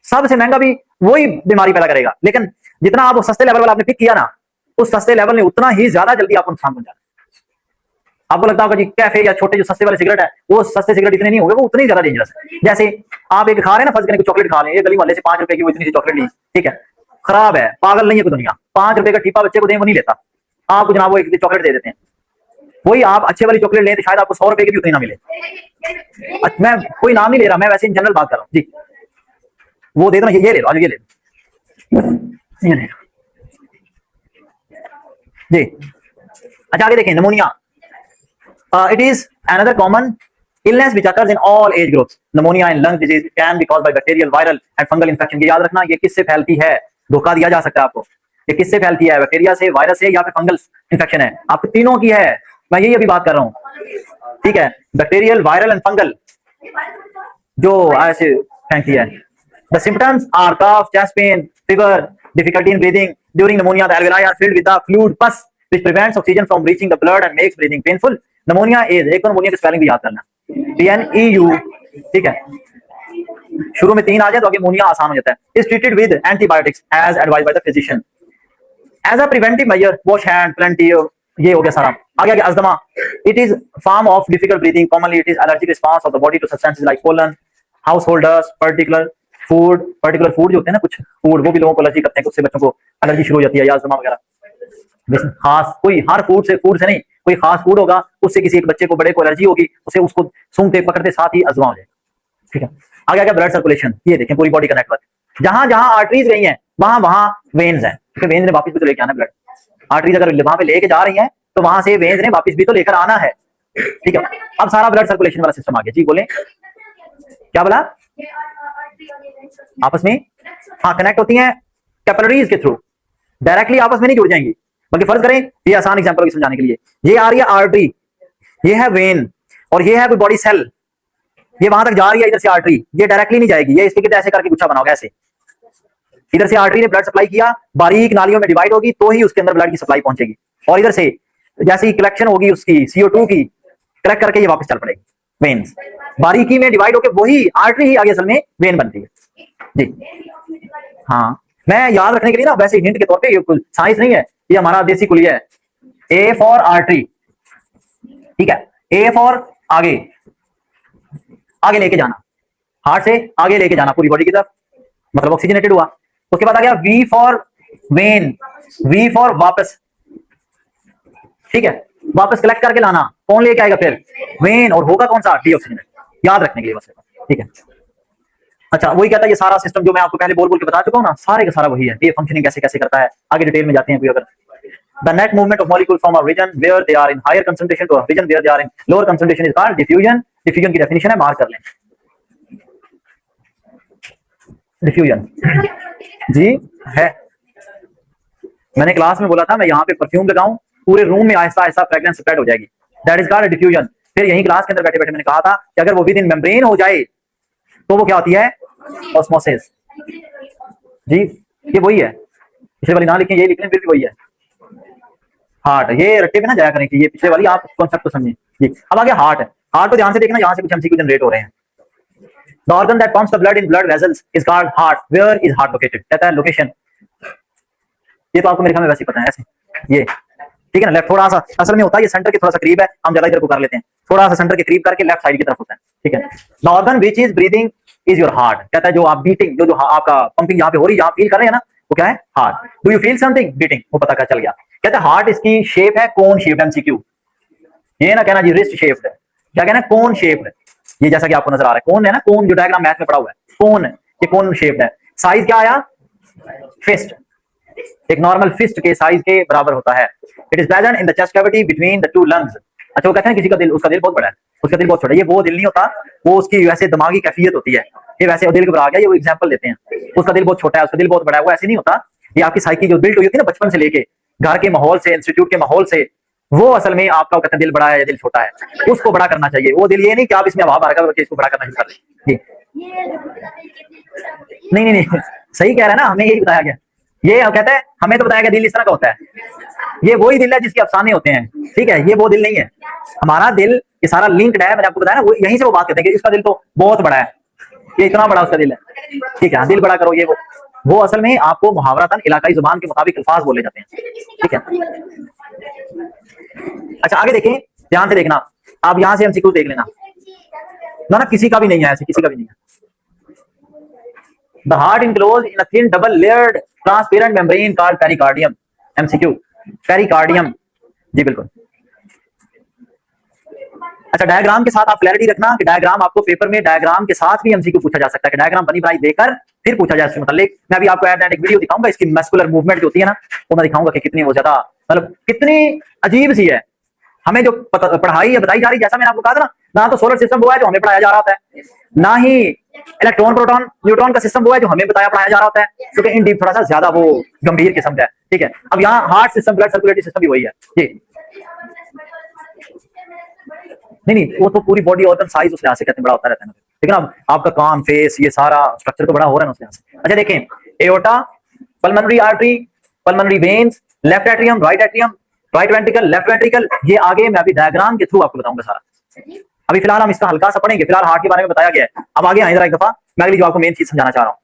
सबसे महंगा भी वही बीमारी पैदा करेगा, लेकिन जितना आप सस्ते लेवल वाला आपने पिक किया ना, उस सस्ते लेवल ने उतना ही ज्यादा जल्दी आपको नुकसान पहुंचाना। आपको लगता होगा जी कैफे या छोटे जो सस्ते वाले सिगरेट है, वो सस्ते सिगरेट इतने नहीं होंगे, वो उतनी ज्यादा डेंजरस है। जैसे आप एक खा रहे हैं ना, फर्ज करें चॉकलेट खा रहे हैं, ये गली वाले से 5 रुपए की वो इतनी सी चॉकलेट ली, ठीक है, खराब है, पागल नहीं है कोई दुनिया। 5 रुपए का टीपा बच्चे को दें वो नहीं लेता, आपको जनाब वो एक चॉकलेट दे देते हैं। वही आप अच्छे वाली चॉकलेट लें तो शायद आपको 100 रुपए की भी उतनी ना मिले। मैं कोई नाम नहीं ले रहा, मैं वैसे इन जनरल बात कर रहा हूँ जी। वो दे दो ना, ये ले लो, ये ले लो, ये ले लो जी। अच्छा आगे देखें, pneumonia. It is another common illness which occurs in all age groups. Pneumonia and lung disease can be caused by bacterial, viral and fungal infection. ये याद रखना, ये किससे फैलती है, धोखा दिया जा सकता है आपको। ये किससे फैलती है, बैक्टीरिया से, वायरस से या फिर फंगल इन्फेक्शन है। आपको तीनों की है, मैं यही अभी बात कर रहा हूँ, ठीक है। बैक्टीरियल, वायरल एंड फंगल जो ऐसे फैलती है। The symptoms are cough, chest pain, fever, difficulty in breathing. During pneumonia, the alveoli are filled with the fluid pus, which prevents oxygen from reaching the blood and makes breathing painful. Pneumonia is, एक तो pneumonia की spelling भी याद करना, PNEU, ठीक है। शुरू में 3 आ जाए तो आगे pneumonia आसान हो जाता है। Is treated with antibiotics as advised by the physician. As a preventive measure, wash hand plenty. ये हो गया सारा। आगे आगे asthma, it is form of difficult breathing. Commonly, it is allergic response of the body to substances like pollen, household dust, particular food जो होते हैं ना, कुछ फूड वो भी लोगों को एलर्जी करते हैं, उससे बच्चों को एलर्जी शुरू हो जाती है या अस्थमा वगैरह। खास कोई हर फूड से नहीं, कोई खास फूड होगा उससे किसी एक बच्चे को, बड़े को एलर्जी होगी, उसे उसको सूंघते पकड़ते साथ ही अस्थमा हो जाएगा, ठीक है। आगे आगे ब्लड सर्कुलेशन, ये देखें पूरी बॉडी का नेटवर्क, जहां जहां आर्टरीज गई हैं वहां वहां वेन्स हैं, क्योंकि वेन्स ने वापस भी तो लेके आना ब्लड। आर्टरीज अगर वहां पे लेके जा रही हैं तो वहां से वेन्स ने वापस भी तो लेकर आना है, ठीक है। अब सारा ब्लड सर्कुलेशन वाला सिस्टम आ गया जी। बोले क्या बोला, आपस में हाँ कनेक्ट होती हैं कैपिलरीज के थ्रू, डायरेक्टली आपस में नहीं जुड़ जाएंगी। बल्कि फर्ज करें, ये आसान एग्जांपल की समझाने के लिए, ये आ रही है आर्टरी, ये है वेन और ये है कोई बॉडी सेल, ये वहां तक जा रही है इधर से आर्टरी, ये डायरेक्टली नहीं जाएगी, ये इसके ऐसे करके गुच्छा बनाओगे ऐसे। इधर से आर्टरी ने ब्लड सप्लाई किया, बारीक नालियों में डिवाइड होगी तो ही उसके अंदर ब्लड की सप्लाई पहुंचेगी, और इधर से जैसे ही कलेक्शन होगी उसकी CO2 की, कलेक्ट करके ये वापस चल पड़ेगी वेन्स, बारीकी में डिवाइड होकर वही आर्टरी ही आगे असल में वेन बनती है जी। हाँ मैं याद रखने के लिए ना वैसे हिंट के तौर पे, ये साइंस नहीं है, ये हमारा देसी कुलिया है। A फॉर आर्टरी, ठीक है, A फॉर आगे, आगे लेके जाना, हार्ट से आगे लेके जाना पूरी बॉडी की तरफ, मतलब ऑक्सीजनेटेड हुआ। उसके बाद आ गया V for when, V for वापस, ठीक है, वापस कलेक्ट करके लाना, कौन लेके आएगा फिर, वेन, और होगा कौन सा, डीऑक्सीजनेट, याद रखने के लिए बस, ठीक है। अच्छा वही कहता है, ये सारा सिस्टम जो मैं आपको पहले बोल बोल के बता चुका हूं ना, सारे का सारा वही है। ये फंक्शनिंग कैसे कैसे करता है आगे डिटेल में जाते हैं कोई अगर। The net movement of molecule from a region where they are in higher concentration to a region where they are in lower concentration is called diffusion. Diffusion की डेफिनेशन है, मार्क कर लें, डिफ्यूजन जी है। मैंने क्लास में बोला था मैं यहाँ पे परफ्यूम लगाऊं, पूरे रूम में आहिस्ता आहिस्ता फ्रेग्रेंस स्प्रेड हो जाएगी, दैट इज कॉल्ड डिफ्यूजन। फिर यही क्लास के अंदर बैठे बैठे मैंने कहा था कि अगर वो विद इन मेम्ब्रेन हो जाए तो वो क्या होती है, ऑस्मोसिस जी। ये वही है, पिछले वाली ना लिखें, ये लिख लें फिर भी वही है। हार्ट, ये रट्टे पे ना जाया करें कि ये पिछले वाली आप कॉन्सेप्ट को समझें जी। अब आगे हार्ट है, हार्ट को ध्यान से देखना, यहाँ से कुछ एमसीक्यू जनरेट हो रहे हैं। The organ that pumps the blood in blood vessels is called heart. Where is heart located, कहता है लोकेशन, ये तो आपको मेरे ख्याल में वैसे ही पता है ऐसे, ये ठीक है ना। लेफ्ट थोड़ा सा असल में होता है, ये सेंटर के थोड़ा सा करीब है, हम ज्यादा इधर को कर लेते हैं, थोड़ा सा सेंटर के करीब करके लेफ्ट साइड की तरफ होता है, ठीक है। The organ which is breathing is your heart, कहता है जो आप बीटिंग, जो आपका पंपिंग यहाँ पे हो रही है, यहाँ फील कर रहे हैं ना, वो क्या है, heart. Do you feel something beating, वो पता क्या चल गया। कहते हैं हार्ट इसकी शेप है कोन शेप्ड, एमसीक्यू, ये ना कहना जी रिस्ट शेप्ड है, क्या कहना है, कोन शेप्ड, ये जैसा कि आपको नजर आ रहा है कोन है ना, कोन जो डायग्राम मैथ में पड़ा हुआ है, कोन, ये कोन शेप्ड है। साइज क्या आया, फिस्ट, एक नॉर्मल फिस्ट के साइज के बराबर होता है। It is present in the chest cavity between the two lungs. अच्छा वो कहते हैं किसी का दिल, उसका दिल बहुत बड़ा है, उसका दिल बहुत छोटा है, ये वो दिल नहीं होता, वो उसकी वैसे दिमागी कैफियत होती है, ये वैसे दिल घबरा गया, ये वो एग्जांपल देते हैं, उसका दिल बहुत छोटा है, उसका दिल बहुत बड़ा है, वो ऐसे नहीं होता। ये आपकी साइकी जो बिल्ट हुई होती है ना बचपन से लेके, घर के माहौल से, इंस्टीट्यूट के माहौल से, वो असल में आपका कहते हैं दिल बड़ा है या दिल छोटा है, उसको बड़ा करना चाहिए। वो दिल ये नहीं कि आप इसमें हवा भर कर इसको बड़ा करना शुरू कर दें, नहीं नहीं नहीं, सही कह रहा है ना, हमें यही बताया गया, ये कहता है हमें तो बताया गया दिल इस तरह का होता है, ये वही दिल है जिसके अफसाने होते हैं, ठीक है, ये वो दिल नहीं है हमारा दिल, ये सारा लिंक्ड है, मैंने आपको बताया ना, वो यहीं से वो बात करते हैं कि इसका दिल तो बहुत बड़ा है, ये इतना बड़ा उसका दिल है, ठीक है, दिल बड़ा करो, ये वो असल में आपको मुहावरतन इलाकाई जुबान के मुताबिक अल्फाज बोले जाते हैं, ठीक है। अच्छा आगे देखें, ध्यान से देखना, आप यहां से एमसीक्यू देख लेना ना, किसी का भी नहीं है ऐसे, किसी का भी नहीं है। The heart enclosed in a thin double layered transparent membrane called pericardium. MCQ, pericardium, जी बिल्कुल। अच्छा, डायग्राम के साथ आप क्लैरिटी रखना कि डायग्राम आपको पेपर में डायग्राम के साथ भी एमसीक्यू पूछा जा सकता है, कि डायग्राम बनी बनाई देकर फिर पूछा जाए इसके मतलब। मैं अभी आपको एड एक वीडियो दिखाऊंगा, इसकी मस्कुलर मूवमेंट जो होती है ना, वो मैं दिखाऊंगा कि कितनी वो ज्यादा मतलब कितनी अजीब सी है। हमें जो पढ़ाई बताई जा रही, जैसा मैंने आपको कहा था ना तो सोलर सिस्टम वो है जो हमें पढ़ाया जा रहा है, ना ही इलेक्ट्रॉन प्रोटॉन न्यूट्रॉन का सिस्टम वो है जो हमें पढ़ाया जा रहा है, क्योंकि इन डीप थोड़ा सा ज्यादा वो गंभीर किस्म का है। ठीक है, अब यहाँ heart system, blood circulatory system भी वही है जी। नहीं, वो तो पूरी बॉडी ऑर्गन साइज उस लिहाज से कहते हैं बड़ा होता रहता है ना, लेकिन अब आपका कान, फेस, ये सारा स्ट्रक्चर तो बड़ा हो रहा है उस लिहाज से। अच्छा देखें, aorta, pulmonary artery, pulmonary veins, left atrium, right ventricle, left ventricle, ये आगे मैं अभी डायग्राम के थ्रू आपको बताऊंगा सारा। अभी फिलहाल हम इसका हल्का सा पढ़ेंगे, फिलहाल हार्ट के बारे में बताया गया है। अब आगे आए जरा एक दफा, मैं अगली जो आपको मेन चीज समझाना चाह रहा हूँ।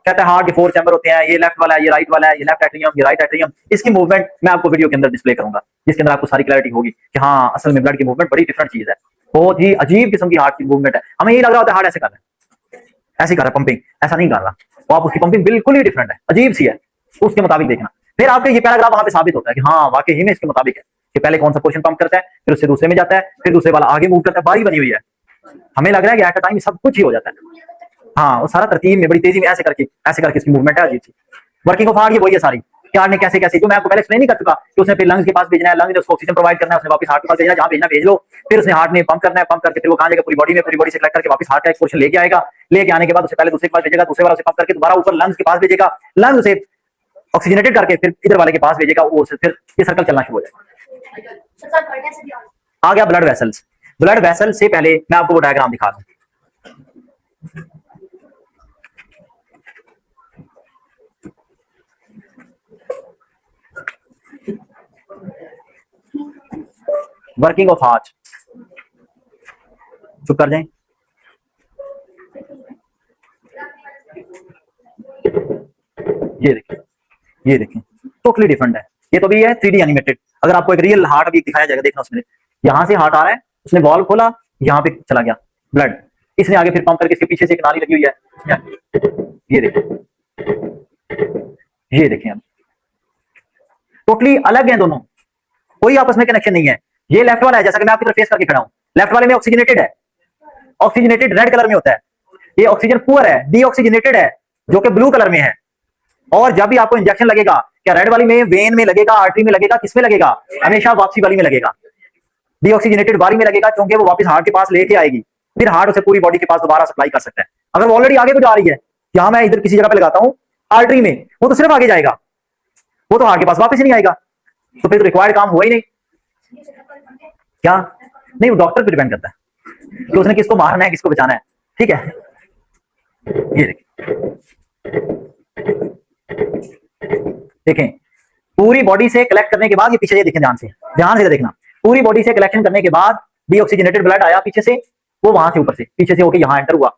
कहता है हार्ट के 4 चैम्बर होते हैं, ये लेफ्ट वाला है, ये राइट वाला है, ये लेफ्ट एट्रियम, ये राइट एट्रियम। इसकी मूवमेंट मैं आपको वीडियो के अंदर डिस्प्ले करूंगा, जिसके अंदर आपको सारी क्लैरिटी होगी कि हाँ असल में ब्लड की मूवमेंट बड़ी डिफरेंट चीज है, बहुत ही अजीब किस्म की हार्ट की मूवमेंट है। हमें ये लग रहा होता है हार्ट ऐसे कर रहा है, ऐसे कर रहा है पंपिंग, ऐसा नहीं कर रहा, तो आप उसकी पंपिंग बिल्कुल ही डिफरेंट है, अजीब सी है, उसके मुताबिक देखना। फिर आपके ये पैराग्राफ वहां पे साबित होता है कि हाँ वाकई ही में इसके मुताबिक है कि पहले कौन सा पोर्शन पंप करता है, फिर उससे दूसरे में जाता है, फिर दूसरे वाला आगे मूव करता है, बारी बनी हुई है। हमें लग रहा है कि एट अ टाइम सब कुछ ही हो जाता है, हाँ वो सारा तरतीब में बड़ी तेजी में ऐसे करके इसकी मूवमेंट है अजीब सी। वर्किंग ऑफ हार्ट ये वही है सारी, कि हार्ट ने कैसे कैसे, जो मैं आपको पहले एक्सप्लेन नहीं कर चुका कि उसने फिर लंग्स के पास भेजना है, लंग्स ने उसको ऑक्सीजन प्रोवाइड करना है, उसने वापस हार्ट के पास भेजना है, जहां भेजना भेज लो, फिर उसने हार्ट ने पंप करना है, पंप करके फिर वो कहां जाएगा, पूरी बॉडी में, पूरी बॉडी से कलेक्ट करके वापस हार्ट का एक पोर्शन लेके आएगा, लेके आने के बाद उसे पहले दूसरे के पास भेजेगा, दूसरे वाला से पंप करके दोबारा ऊपर लंग्स के पास भेजेगा, लंग्स उसे ऑक्सीजनेटेड करके फिर इधर वाले के पास भेजेगा, वो फिर ये सर्कल चलना शुरू हो जाएगा। आ गया ब्लड वेसल्स। ब्लड वेसल से पहले मैं आपको वो डायग्राम दिखा दूं। वर्किंग ऑफ हार्ट, चुप कर जाएं। ये देखिए टोटली डिफरेंट है, ये तो भी है 3D एनिमेटेड। अगर आपको एक रियल हार्ट अभी दिखाया जाएगा, देखना उसमें यहां से हार्ट आ रहा है, उसने वॉल्व खोला, यहां पे चला गया ब्लड, इसने आगे फिर पंप करके इसके पीछे से एक नाली लगी हुई है, ये देखिए, ये देखिए, टोटली अलग है दोनों, कोई आपस में कनेक्शन नहीं है। ये लेफ्ट वाला है, जैसा कि मैं आपकी तरफ फेस करके खड़ा हूं, लेफ्ट वाले में ऑक्सीजनेटेड है, ऑक्सीजनेटेड रेड कलर में होता है, ये ऑक्सीजन पुअर है, डीऑक्सीजनेटेड है जो कि ब्लू कलर में है। और जब भी आपको इंजेक्शन लगेगा, क्या रेड वाली में, वेन में लगेगा, आर्टरी में लगेगा, किसमें लगेगा, हमेशा वापसी वाली में लगेगा, डीऑक्सीजनेटेड बारी में लगेगा, क्योंकि वो वापस हार्ट के पास लेके आएगी, फिर हार्ट उसे पूरी बॉडी के पास दोबारा सप्लाई कर सकता है। अगर वो ऑलरेडी आगे को जा रही है, यहां मैं इधर किसी जगह पे लगाता हूं आर्टरी में, वो तो सिर्फ आगे जाएगा, वो तो हार्ट के पास वापस ही नहीं आएगा, तो फिर तो रिक्वायर्ड काम हुआ ही नहीं। क्या नहीं, वो डॉक्टर पे डिपेंड करता है कि उसने किसको मारना है, किसको बचाना है। ठीक है, ये देखें पूरी बॉडी से कलेक्ट करने के बाद, ये पीछे ये देखें ध्यान से देखना, पूरी बॉडी से कलेक्शन करने के बाद डीऑक्सीजनेटेड ब्लड आया पीछे से, वो वहां से ऊपर से पीछे से होके यहां एंटर हुआ,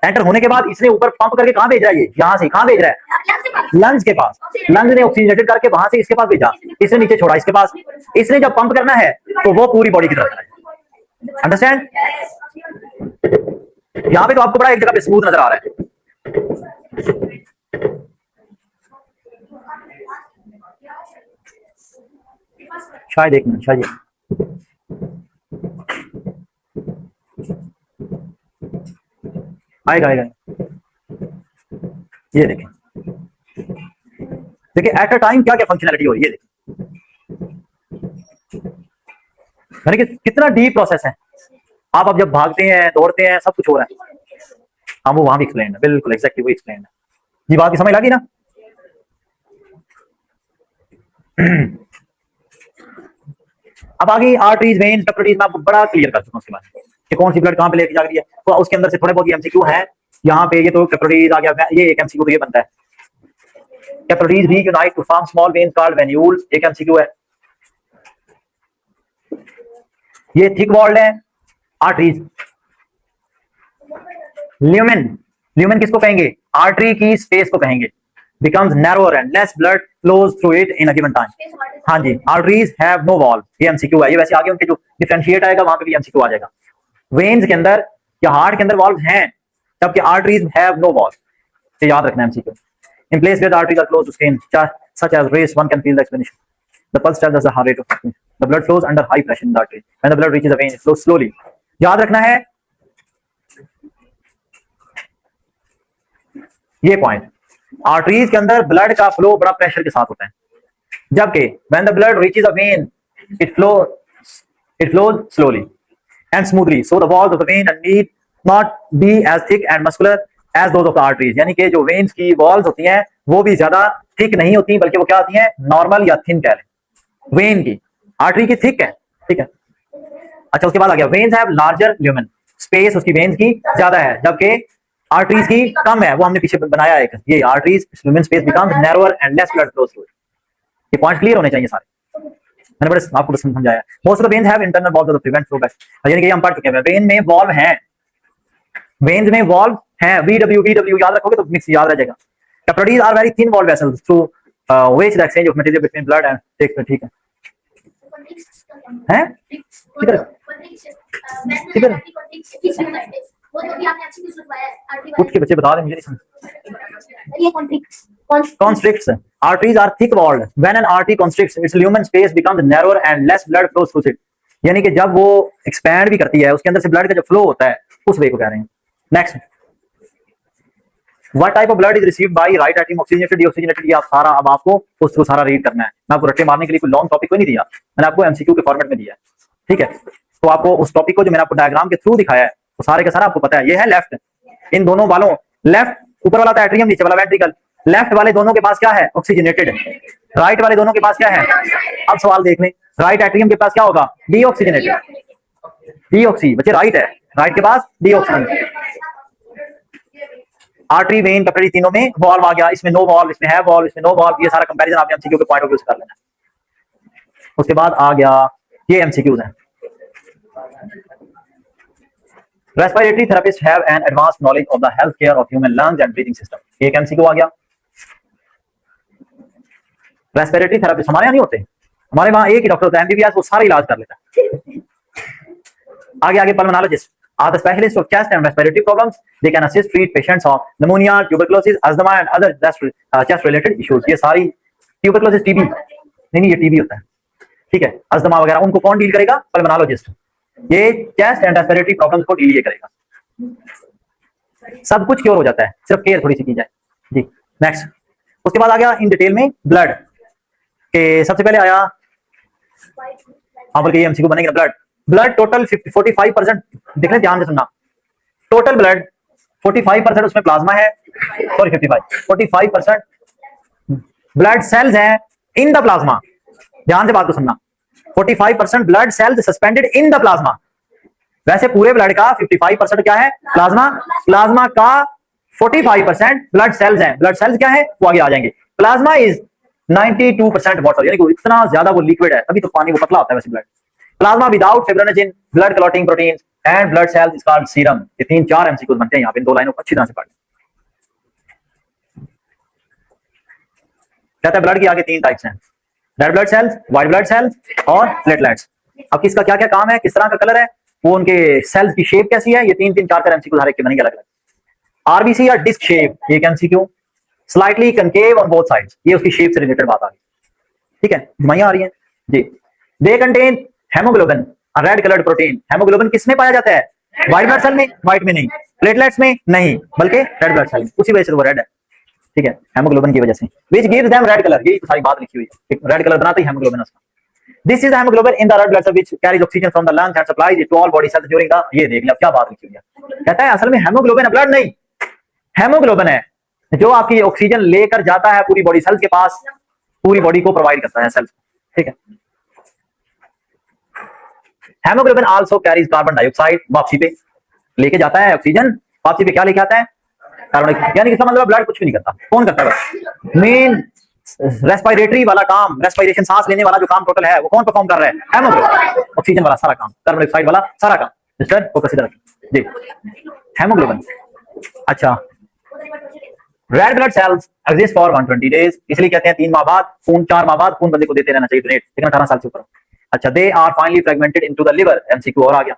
एंटर होने के बाद इसने ऊपर पंप करके कहां भेज रहा है, ये यहां से कहां भेज रहा है, लंग्स के पास, लंग्स ने ऑक्सीजनेटेड करके वहां से इसके पास भेजा, इसने नीचे छोड़ा इसके पास, इसने जब पंप करना है तो वो पूरी बॉडी की तरफ चला जाए। अंडरस्टैंड? यहां पे तो आपको बड़ा एक जगह पे स्मूथ नजर आ रहा है, शायद एक मिनट, शायद आएगा आएगा, ये देखें, देखिए एट अ टाइम क्या क्या फंक्शनैलिटी हो रही है, ये देखिए कि कितना डीप प्रोसेस है। आप अब जब भागते हैं, दौड़ते हैं, सब कुछ हो रहा है। हाँ वो वहां भी एक्सप्लेन है, बिल्कुल एग्जैक्टली वो एक्सप्लेन है जी, बात की समझ लगी ना। अब आगे आर्टरीज, वेन्स, कैपिलरीज में आपको बड़ा क्लियर कर चुका हूं उसके बाद कि कौन सी ब्लड कहां पे लेके जा रही है, तो उसके अंदर से थोड़े बहुत एमसीक्यू है यहाँ पे। ये तो कैपिलरीज आ गया, ये एक एमसीक्यू तो ये बनता है, कैपिलरीज भी unite to form small veins called venules, एक एमसीक्यू है। ये थिक वॉल्ड है आर्टरीज। ल्यूमेन, ल्यूमेन किसको कहेंगे, आर्टरी की स्पेस को कहेंगे, becomes narrower and less blood flows through it in a given time। हाँ जी, arteries have no valve, ये एमसीक्यू है, ये वैसे आगे उनके जो डिफरेंशिएट आएगा वहां पे भी एमसीक्यू आ जाएगा। वेन्स के अंदर या हार्ट के अंदर वॉल्व हैं, जबकि आर्टरीज हैव नो वॉल्स। ये याद रखना है MCQ. In place where the arteries are close to skin such as race one can feel the explanation. The pulse tells us the heart rate of the The blood flows under high pressure in the artery. When the blood reaches the vein, it flows slowly. याद रखना है ये point, arteries के अंदर blood का flow बड़ा pressure के साथ होता है, जबकि when the blood reaches a vein, it flows slowly and smoothly. So the walls of the vein need not be as thick and muscular as those of the arteries. यानी कि जो veins की walls होती हैं वो भी ज्यादा thick नहीं होती, बल्कि वो क्या होती हैं, नॉर्मल या थिन कह लें। वेन की, आर्टरी की थिक है, ठीक है। अच्छा, उसके बाद आ गया veins have larger lumen, space उसकी वेन्स की ज्यादा है, जबकि आर्टरीज की कम है। वो हमने पीछे बनाया एक, ये arteries lumen space becomes narrower and less blood flows through. ये पॉइंट क्लियर होने चाहिए सारे, मैंने बड़े आपको समझाया। Most of the veins have internal valves to prevent flow back, यानी कि हम पढ़ चुके हैं वेन में वॉल्व हैं, वेन्स में वॉल्व हैं, वीडब्ल्यू याद रखोगे तो मिक्स याद रह जाएगा। Capillaries are very thin valve vessels through which the exchange of material between blood and takes, ठीक है हैं, किधर किधर उठ के बच्चे बता दें, मुझे नहीं समझ। Constricts. Arteries are thick walled. When an artery constricts, its lumen space becomes narrower and less blood flows through it. यानी कि जब वो एक्सपैंड भी करती है, उसके अंदर से ब्लड का जो फ्लो होता है, उस वे को कह रहे हैं। Next, What type of blood is received by right atrium oxygenated deoxygenated? ये आप सारा अब आपको उस थ्रू सारा रीड करना है। मैं आपको रट्टे मारने के लिए कोई लॉन्ग टॉपिक को नहीं दिया, मैंने आपको एमसीक्यू के फॉर्मेट में दिया है, ठीक है। तो आपको उस टॉपिक को जो मैंने आपको डायग्राम के थ्रू दिखाया है, वो सारे का सारा आपको पता है। ये है लेफ्ट, इन दोनों वालों, लेफ्ट ऊपर वाला था एट्रियम, नीचे वाला वेंट्रिकल। लेफ्ट वाले दोनों के पास क्या है, ऑक्सीजनेटेड। राइट वाले दोनों के पास क्या है, अब सवाल देख लें, राइट एट्रियम के पास क्या होगा, डीऑक्सीजनेटेड। डीऑक्सी बच्चे राइट है, राइट के पास डीऑक्सीजनेटेड। आर्टरी, वेन, कैपिलरी तीनों में वॉल्व आ गया, इसमें नो वॉल्व, इसमें है वॉल्व, इसमें नो वॉल्व। ये सारा कंपैरिजन आपने एमसीक्यू के पॉइंट ऑफ व्यू से कर लेना। उसके बाद आ गया ये एमसीक्यूज हैं। Respiratory therapist have an advanced knowledge of the health care of human lungs and breathing system. एक एमसीक्यू आ गया। रेस्पिरेटरी थेरेपिस्ट हमारे यहाँ नहीं होते, हमारे वहां एक ही डॉक्टर होता है एमबीबीएस, वो सारा इलाज कर लेता है। आगे आगे pulmonologist are the specialists of chest and respiratory problems. They can assist treat patients of pneumonia, tuberculosis, asthma and other chest related issues. ये सारी tuberculosis TB नहीं, ये TB होता है, ठीक है। अस्थमा वगैरह उनको कौन डील करेगा, पल्मोनोलॉजिस्ट। ये चेस्ट एंड रेस्पिरेटरी प्रॉब्लम्स को डील ये करेगा। सब कुछ क्योर हो जाता है, सिर्फ केयर थोड़ी सी की जाए जी। नेक्स्ट, उसके बाद आ गया इन डिटेल में ब्लड के। सबसे पहले आया, हाँ बल्कि ये एमसीक्यू बनेगा, ब्लड टोटल 45% देख लें, ध्यान से सुनना। टोटल ब्लड 45% उसमें प्लाज्मा है, सॉरी 45% ब्लड सेल्स हैं इन द प्लाज्मा। ध्यान से बात को सुनना, 45% blood cells suspended in the plasma. वैसे पूरे ब्लड का 55% क्या है, प्लाज्मा। प्लाज्मा का 45% ब्लड सेल्स हैं। ब्लड सेल्स क्या है, वो आगे आ जाएंगे। प्लाज्मा इज 92% वाटर, यानी कि इतना ज्यादा वो लिक्विड है, तभी तो पानी वो पतला होता है वैसे blood. Plasma without fibrinogen, blood clotting proteins and blood cells is called serum. ये 3-4 एमसीक्यूज बनते हैं यहाँ पे, इन दो लाइनों को अच्छी तरह से पढ़। कहता है ब्लड की आगे 3 टाइप्स हैं, red blood sales, white blood cells और प्लेटलेट्स। अब किसका क्या क्या काम है, किस तरह का कलर है, वो उनके सेल्स की शेप कैसी है, ये 3-3-4 एमसीक्यूज हर एक के बनेंगे अलग अलग। आरबीसी या डिस्क शेप, एक MCQ. Slightly concave on both sides, ये उसकी शेप से रिलेटेड बात आ गई, ठीक है, घुमाइयां आ रही हैं जी। They contain haemoglobin, red coloured protein. Haemoglobin किसमें पाया जाता है, व्हाइट ब्लड सेल में, व्हाइट में नहीं, प्लेटलेट्स में नहीं, बल्कि रेड ब्लड सेल में, उसी वजह से वो रेड है, ठीक है, हेमोग्लोबिन की वजह से। Which gives them red colour, यही तो सारी बात लिखी हुई है, रेड कलर बनाते ही हेमोग्लोबिन उसका। This is haemoglobin in the red blood cell which carries oxygen from the lungs and supplies it to all body cells during the, ये देख लिया क्या बात लिखी हुई है। कहता है असल में हेमोग्लोबिन ब्लड नहीं, हेमोग्लोबिन है जो आपकी ऑक्सीजन लेकर जाता है पूरी बॉडी सेल्स के पास, पूरी बॉडी को प्रोवाइड करता है सेल्स, ठीक है। Haemoglobin also carries carbon dioxide, वापसी पे लेके जाता है ऑक्सीजन, वापसी पे क्या लेके आता है, कार्बन डाइऑक्साइड। यानी इसका मतलब ब्लड कुछ भी नहीं करता, कौन करता है, मेन रेस्पिरेटरी वाला काम, रेस्पिरेशन सांस लेने वाला जो काम टोटल है वो कौन परफॉर्म कर रहा है, हेमोग्लोबिन। ऑक्सीजन वाला सारा काम, कार्बन डाइऑक्साइड वाला सारा काम, मिस्टर फोकस इधर रखिए जी, हेमोग्लोबिन। अच्छा, red blood sales exist for 120 days, इसलिए कहते हैं 3 माह बाद खून, 4 माह बाद खून बंदे को देते रहना चाहिए डोनेट, लेकिन 18 साल से ऊपर। अच्छा, they are finally fragmented into the liver, MCQ और आ गया।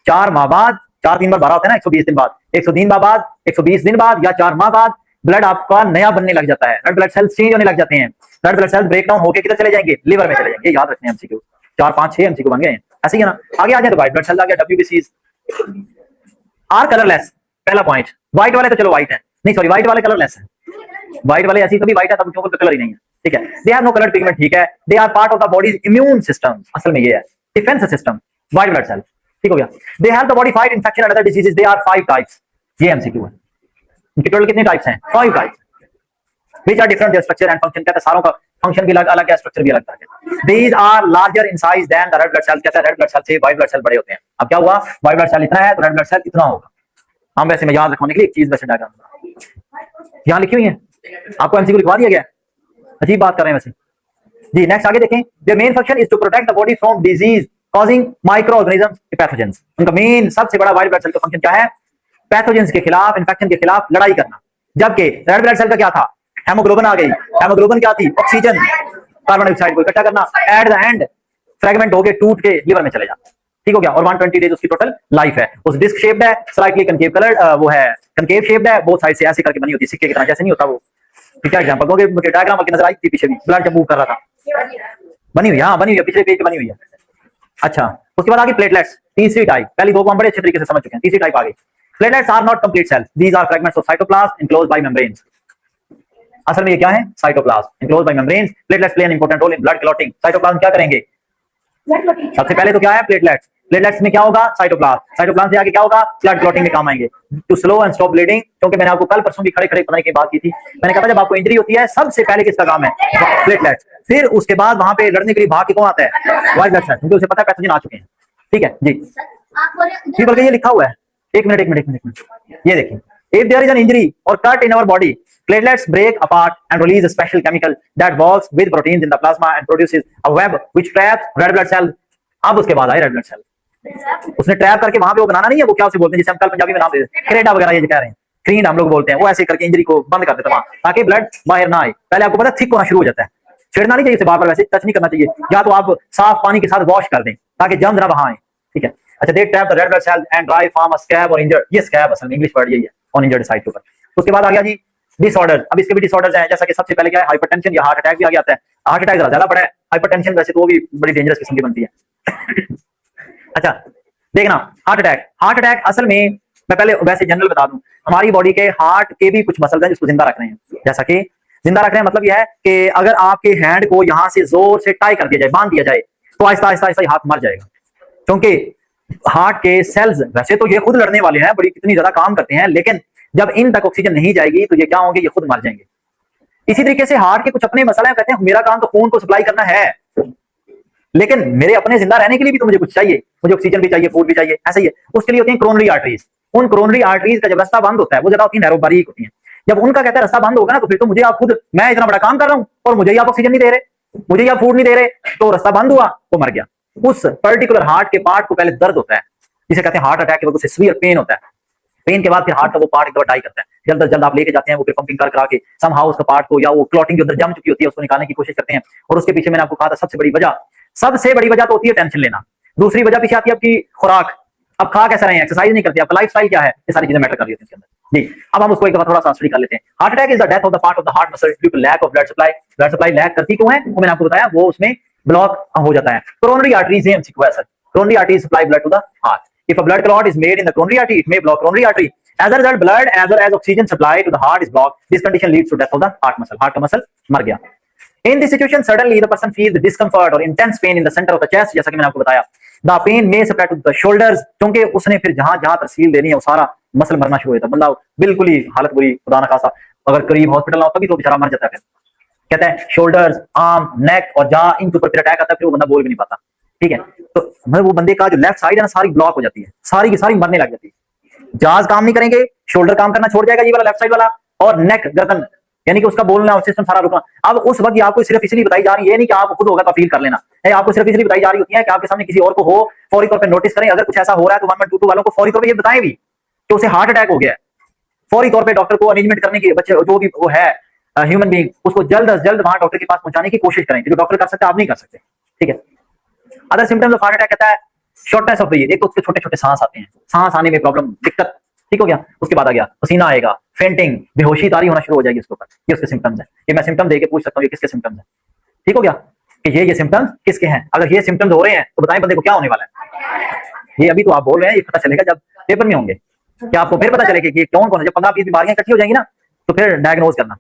4 माह बाद 4 3 बार 12 होता है ना, 120 दिन बाद, 103 बार बाद, 120 दिन बाद या 4 माह बाद ब्लड आपका नया बनने लग जाता है, रेड ब्लड सेल्स चेंज होने लग जाते हैं, red blood cells break down होकर किधर चले जाएंगे, लिवर में चले जाएंगे। याद रखने हैं एमसीक्यू, 4 5 6 एमसीक्यू बन गए हैं, ऐसे ही है ना। आगे आ जाए तो व्हाइट ब्लड सेल्स आ गया, डब्ल्यूबीसीज आर कलरलेस। पहला पॉइंट, व्हाइट वाले तो चलो व्हाइट है, नहीं सॉरी व्हाइट वाले कलरलेस है, व्हाइट वाले ऐसी कभी व्हाइट है तब उनके ऊपर कलर ही नहीं है, ठीक है। They have no colour pigment, ठीक है। They are part of the body's immune system, असल में ये है defence system, white blood cell, ठीक हो गया। They help the body fight infection and other diseases, they are 5 types, ये एमसीक्यू है। इनके टोटल कितने टाइप्स हैं, 5 types, which are different their structure and function, कहता है सारों का फंक्शन भी अलग है, स्ट्रक्चर भी अलग है। These are larger in size than the red blood cells, कहता है रेड ब्लड सेल से व्हाइट ब्लड सेल बड़े होते हैं। अब क्या हुआ, व्हाइट ब्लड सेल इतना है तो रेड ब्लड सेल इतना होगा। हम वैसे में याद रखने के लिए एक चीज वैसे डायग्राम यहाँ लिखी हुई है, आपको एमसीक्यू लिखवा दिया गया, अजीब बात कर रहे हैं वैसे जी। नेक्स्ट आगे देखें, their main function is to protect the body from disease causing microorganisms pathogens, उनका मेन सबसे बड़ा व्हाइट ब्लड सेल का फंक्शन क्या है, पैथोजेंस के खिलाफ, इन्फेक्शन के खिलाफ लड़ाई करना। जबकि रेड ब्लड सेल का क्या था, हेमोग्लोबिन आ गई, हेमोग्लोबिन क्या थी, ऑक्सीजन कार्बन डाइऑक्साइड को इकट्ठा करना, एट द एंड फ्रेगमेंट हो के टूट के लिवर में चले जाता, ठीक हो गया। और 120 डेज उसकी टोटल लाइफ है। उस डिस्क शेप्ड है, स्लाइटली कनकेव कलर, वो है कनकेव शेप्ड है, बोथ साइड से ऐसे करके बनी होती है, सिक्के की तरह जैसे नहीं होता वो, क्या एग्जांपल दोगे, मुझे डायग्राम आपकी नजर आई थी पीछे भी, ब्लड जब मूव कर रहा था, बनी हुई, हाँ बनी हुई है, पिछले पेज पे बनी हुई है। अच्छा, उसके बाद आगे प्लेटलेट्स, तीसरी टाइप, पहली दो को हम बड़े अच्छे तरीके से समझ चुके हैं, तीसरी टाइप आ गई। Platelets are not complete cells, these are fragments of cytoplasm enclosed by membranes. असल में ये क्या है, cytoplasm enclosed by membranes. Platelets play an important role in blood clotting. Cytoplasm क्या करेंगे, सबसे पहले तो क्या है प्लेटलेट्स, प्लेटलेट्स में क्या होगा, साइटोप्लाज्म, साइटोप्लाज्म से आगे क्या होगा, ब्लड क्लॉटिंग में काम आएंगे, to slow and stop bleeding. क्योंकि मैंने आपको कल परसों भी खड़े खड़े पता नहीं की बात की थी, मैंने कहा था जब आपको इंजरी होती है सबसे पहले किसका काम है, प्लेटलेट्स, फिर उसके बाद वहां पे लड़ने के लिए भाग के कौन आता है, व्हाइट ब्लड सेल, क्योंकि उसे पता है पैथोजन आ चुके हैं, ठीक है जी। ठीक बल्कि ये लिखा हुआ है, एक मिनट, ये देखिए, if there is an injury or cut in our body, platelets break apart and release a special chemical that works with proteins in the plasma and produces a web which traps red blood cells। अब उसके बाद आए red blood cell, उसने trap करके वहां पे वो बनाना नहीं है, वो क्या उसे बोलते हैं, जिसे हम कल पंजाबी में नाम देते हैं क्रेडा वगैरह, ये कह रहे हैं क्रीड हम लोग बोलते हैं, वो ऐसे करके इंजरी को बंद कर देता वहां, ताकि ब्लड बाहर ना आए। पहले आपको पता है थिक होना शुरू हो जाता है, छेड़ना नहीं चाहिए इसे बार-बार, वैसे टच नहीं करना चाहिए, या तो आप साफ पानी के साथ वॉश कर दें ताकि जर्म ना वहां आए, ठीक है। अच्छा, they trap the red blood cell and dry form a scab और इंजर्ड, ये स्कैब असल में इंग्लिश वर्ड यही है, ऑन इंजर्ड साइट के ऊपर। उसके बाद आ गया जी डिसऑर्डर। अब इसके भी डिसऑर्डर्स हैं, जैसा कि सबसे पहले क्या है, हाइपरटेंशन या हार्ट अटैक भी आ जाता है। हार्ट अटैक ज्यादा बड़ा है, हाइपरटेंशन वैसे तो वो भी बड़ी डेंजरस किस्म की बनती है। अच्छा देखना, हार्ट अटैक असल में मैं पहले वैसे जनरल बता दूं, हमारी बॉडी के हार्ट के भी कुछ मसल्स हैं जिसको जिंदा रख रहे हैं। जैसा कि जिंदा रख रहे हैं मतलब यह है कि अगर आपके हैंड को यहां से जोर से टाई कर दिया जाए, बांध दिया जाए, तो आहिस्ता आहिस्ता आहिस्ता हाथ मर जाएगा। क्योंकि हार्ट के सेल्स वैसे तो ये खुद लड़ने वाले हैं, बड़ी कितनी ज्यादा काम करते हैं, लेकिन जब इन तक ऑक्सीजन नहीं जाएगी तो ये क्या होंगे, ये खुद मर जाएंगे। इसी तरीके से हार्ट के कुछ अपने मसले हैं, कहते हैं मेरा काम तो खून को सप्लाई करना है, लेकिन मेरे अपने जिंदा रहने के लिए भी तो मुझे कुछ चाहिए, मुझे ऑक्सीजन भी चाहिए, फूड भी चाहिए, ऐसा ही है। उसके लिए होती है कोरोनरी आर्टरीज। उन कोरोनरी आर्टरीज का जब रास्ता बंद होता है, वो ज्यादा होती है नैरो, बारीक होती है, जब उनका कहता है रास्ता बंद होगा ना, तो फिर तो मुझे आप खुद, मैं इतना बड़ा काम कर रहा हूं और मुझे आप ऑक्सीजन नहीं दे रहे, मुझे आप फूड नहीं दे रहे, तो रास्ता बंद हुआ तो मर गया। उस पर्टिकुलर हार्ट के पार्ट को पहले दर्द होता है, जिसे कहते हैं हार्ट अटैक के वक्त उसे सीवियर पेन होता है। पेन के बाद फिर हार्ट का वो पार्ट एक दफा डाई करता है, जल्द से जल्द आप लेके जाते हैं, वो फिर पंपिंग कर करा के समहाउ उसका पार्ट को, या वो क्लॉटिंग जो अंदर जम चुकी होती है उसको निकालने की कोशिश करते हैं। और उसके पीछे मैंने आपको कहा था सबसे बड़ी वजह तो होती है टेंशन लेना। दूसरी वजह पीछे आती है आपकी खुराक, अब खा कैसा रहे हैं, एक्सरसाइज नहीं करते, आपका लाइफस्टाइल क्या है, ये सारी चीजें मैटर कर रही होती है इसके अंदर जी। अब हम उसको एक दफा थोड़ा सा स्टडी कर लेते हैं। Heart attack is the death of the part of the heart muscle due to lack of blood supply. Blood supply lack करती क्यों है, वो मैंने आपको बताया, वो उसमें ब्लॉक हो जाता है। कोरोनरी आर्टरीज है एमसीक्यू है sir, coronary arteries supply blood to the heart. If a blood clot is made in the coronary artery, it may block coronary artery. As a result, blood as well as oxygen supply to the heart is blocked. This condition leads to death of the heart muscle. Heart का muscle मर गया। In this situation, suddenly the person feels discomfort or intense pain in the center of the chest. जैसा कि मैंने आपको बताया, the pain may spread to the shoulders, क्योंकि उसने फिर जहां जहां तहसील देनी है वो सारा मसल मरना शुरू होता है। बंदा बिल्कुल ही हालत बुरी, खुदा न खासा अगर करीब हॉस्पिटल ना हो तभी तो बेचारा मर जाता है। फिर कहता है शोल्डर्स, आर्म, नेक और जहां इनके ऊपर फिर अटैक आता है, फिर वो बंदा बोल भी नहीं पाता, ठीक है। तो वो बंदे का जो लेफ्ट साइड है ना, सारी ब्लॉक हो जाती है, सारी की सारी मरने लग जाती है। जाज काम नहीं करेंगे, शोल्डर काम करना छोड़ जाएगा, ये वाला लेफ्ट साइड वाला, और नेक, गर्दन, यानी कि उसका बोलना सिस्टम सारा रुकना। अब उस वक्त आपको सिर्फ इसलिए बताई जा रही है, नहीं कि आपको खुद होगा तो फील कर लेना है, आपको सिर्फ इसलिए बताई जा रही होती है कि आपके सामने किसी और को हो, फौरी तौर पर नोटिस करें। अगर कुछ ऐसा हो रहा है तो 112 वालों को फौरी तौर पर ये बताएं भी कि उसे हार्ट अटैक हो गया है, फौरी तौर पर डॉक्टर को अरेंजमेंट करने की, बच्चे जो भी वो है ह्यूमन बीइंग, उसको जल्द से जल्द वहां डॉक्टर के पास पहुंचाने की कोशिश करें। जो डॉक्टर कर सकते हैं आप नहीं कर सकते, ठीक है। Other symptoms of heart attack कहता है शॉर्टनेस ऑफ ब्रीथ, एक तो उसके छोटे छोटे सांस आते हैं, सांस आने में प्रॉब्लम, दिक्कत, ठीक हो गया। उसके बाद आ गया पसीना आएगा, फेंटिंग, बेहोशी तारी होना शुरू हो जाएगी उसके ऊपर। ये उसके सिम्टम्स है। ये मैं सिम्टम देके पूछ सकता हूँ ये किसके सिम्टम्स है, ठीक हो गया, कि ये सिम्टम्स किसके हैं। अगर ये सिम्टम्स हो रहे हैं तो बताएं बंदे को क्या होने वाला है। ये अभी तो आप बोल रहे हैं, ये पता चलेगा जब पेपर में होंगे, क्या आपको फिर पता चलेगा कि ये कौन कौन है। जब 15-20 बीमारियां इकट्ठी हो जाएंगी ना तो फिर डायग्नोज करना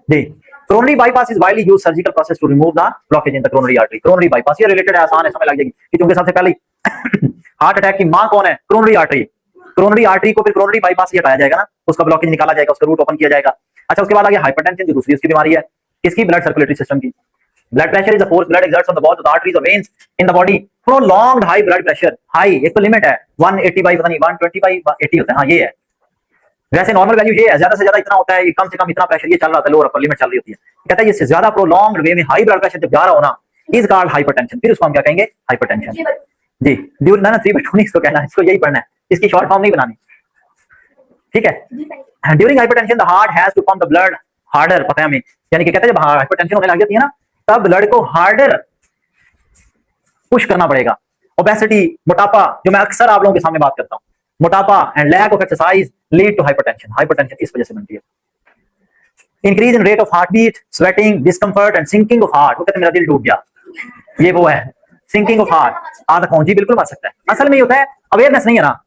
जी। Coronary bypass is widely used surgical process to remove the blockage in the coronary artery. Coronary bypass ये रिलेटेड है, आसान है, समझ लग जाएगी कि क्योंकि सबसे पहले हार्ट अटैक की मां कौन है, कोरोनरी आर्टरी। कोरोनरी आर्टरी को फिर कोरोनरी बाईपास से हटाया जाएगा ना, उसका ब्लॉकेज निकाला जाएगा, उसका रूट ओपन किया जाएगा। अच्छा, उसके बाद आ गया हाइपरटेंशन, जो दूसरी उसकी बीमारी है, इसकी ब्लड सर्कुलेटरी सिस्टम की। Blood pressure is the force blood exerts on the walls of the arteries और veins in the body. Prolonged high blood pressure, high एक तो लिमिट है 180 पता नहीं 120/80 होता है, हाँ ये है। वैसे नॉर्मल वैल्यू ये है, ज्यादा से ज्यादा इतना होता है, कम से कम इतना प्रेशर ये चल रहा था, लोअर अपर लिमिट चल रही होती है। कहता है इससे ज्यादा प्रोलॉन्ग्ड वे में हाई ब्लड प्रेशर जब जा रहा हो ना, इज कॉल्ड हाइपरटेंशन। फिर उसको हम क्या कहेंगे, हाइपरटेंशन जी। ड्यूरिंग ना 3/2 इसको कहना है, इसको यही पढ़ना है, इसकी शॉर्ट फॉर्म नहीं बनानी, ठीक है। During hypertension the heart has to pump the blood harder, पता है हमें, यानी कि कहते हैं जब हाइपरटेंशन होने लग जाती है ना तब ब्लड को हार्डर पुश करना पड़ेगा। ओबेसिटी, मोटापा, जो मैं अक्सर आप लोगों के सामने बात करता हूं, मोटापा and lack of exercise lead to hypertension. Hypertension इस वजह से बनती है। Increase in rate of heart beat, sweating, discomfort and sinking of heart. वो कहते मेरा दिल डूब गया, ये वो है सिंकिंग ऑफ हार्ट। आधा कौन जी बिल्कुल बन सकता है। असल में ये होता है अवेयरनेस नहीं है ना,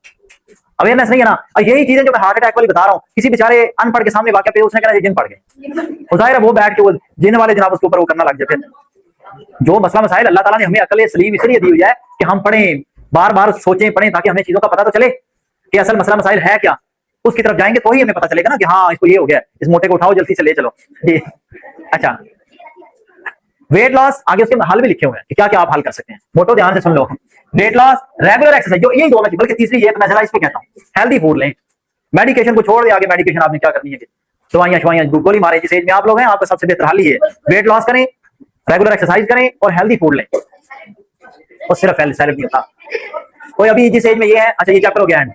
अवेयरनेस नहीं है ना। और यही चीजें जो मैं हार्ट अटैक वाली बता रहा हूँ, किसी बेचारे अनपढ़ के सामने वाक्य पे उसने कहना जिन पढ़ गए, जाहिर है वो बैठ के वो जिन वाले जनाब उसके ऊपर वो करना लग जाए। जो मसला मसाइल अल्लाह ताला ने हमें अकल सलीम इसलिए दी हुई है कि हम पढ़ें, बार बार सोचें, पढ़ें, ताकि हमें चीजों का पता तो चले कि असल मसला मसाइल है क्या। उसकी तरफ जाएंगे तो ही हमें पता चलेगा ना कि हाँ इसको ये हो गया, इस मोटे को उठाओ जल्दी से ले चलो। अच्छा, वेट लॉस, आगे उसके हल भी लिखे हुए हैं कि क्या क्या आप हल कर सकते हैं। मोटो ध्यान से सुन लो, वेट लॉस, रेगुलर एक्सरसाइज, जो यही दो में, बल्कि तीसरी ये मैं जरा इसको कहता हूँ, हेल्दी फूड लें, मेडिकेशन को छोड़ दे। आगे मेडिकेशन आपने क्या करनी है, दवाइयां शवाइयां गोली मारे, जिस एज में आप लोग हैं आपका सबसे बेहतर हल ही है वेट लॉस करें, रेगुलर एक्सरसाइज करें और हेल्दी फूड लें। और सिर्फ हेल्थ नहीं होता कोई, अभी जिस एज में ये है। अच्छा, ये क्या करोगे एंड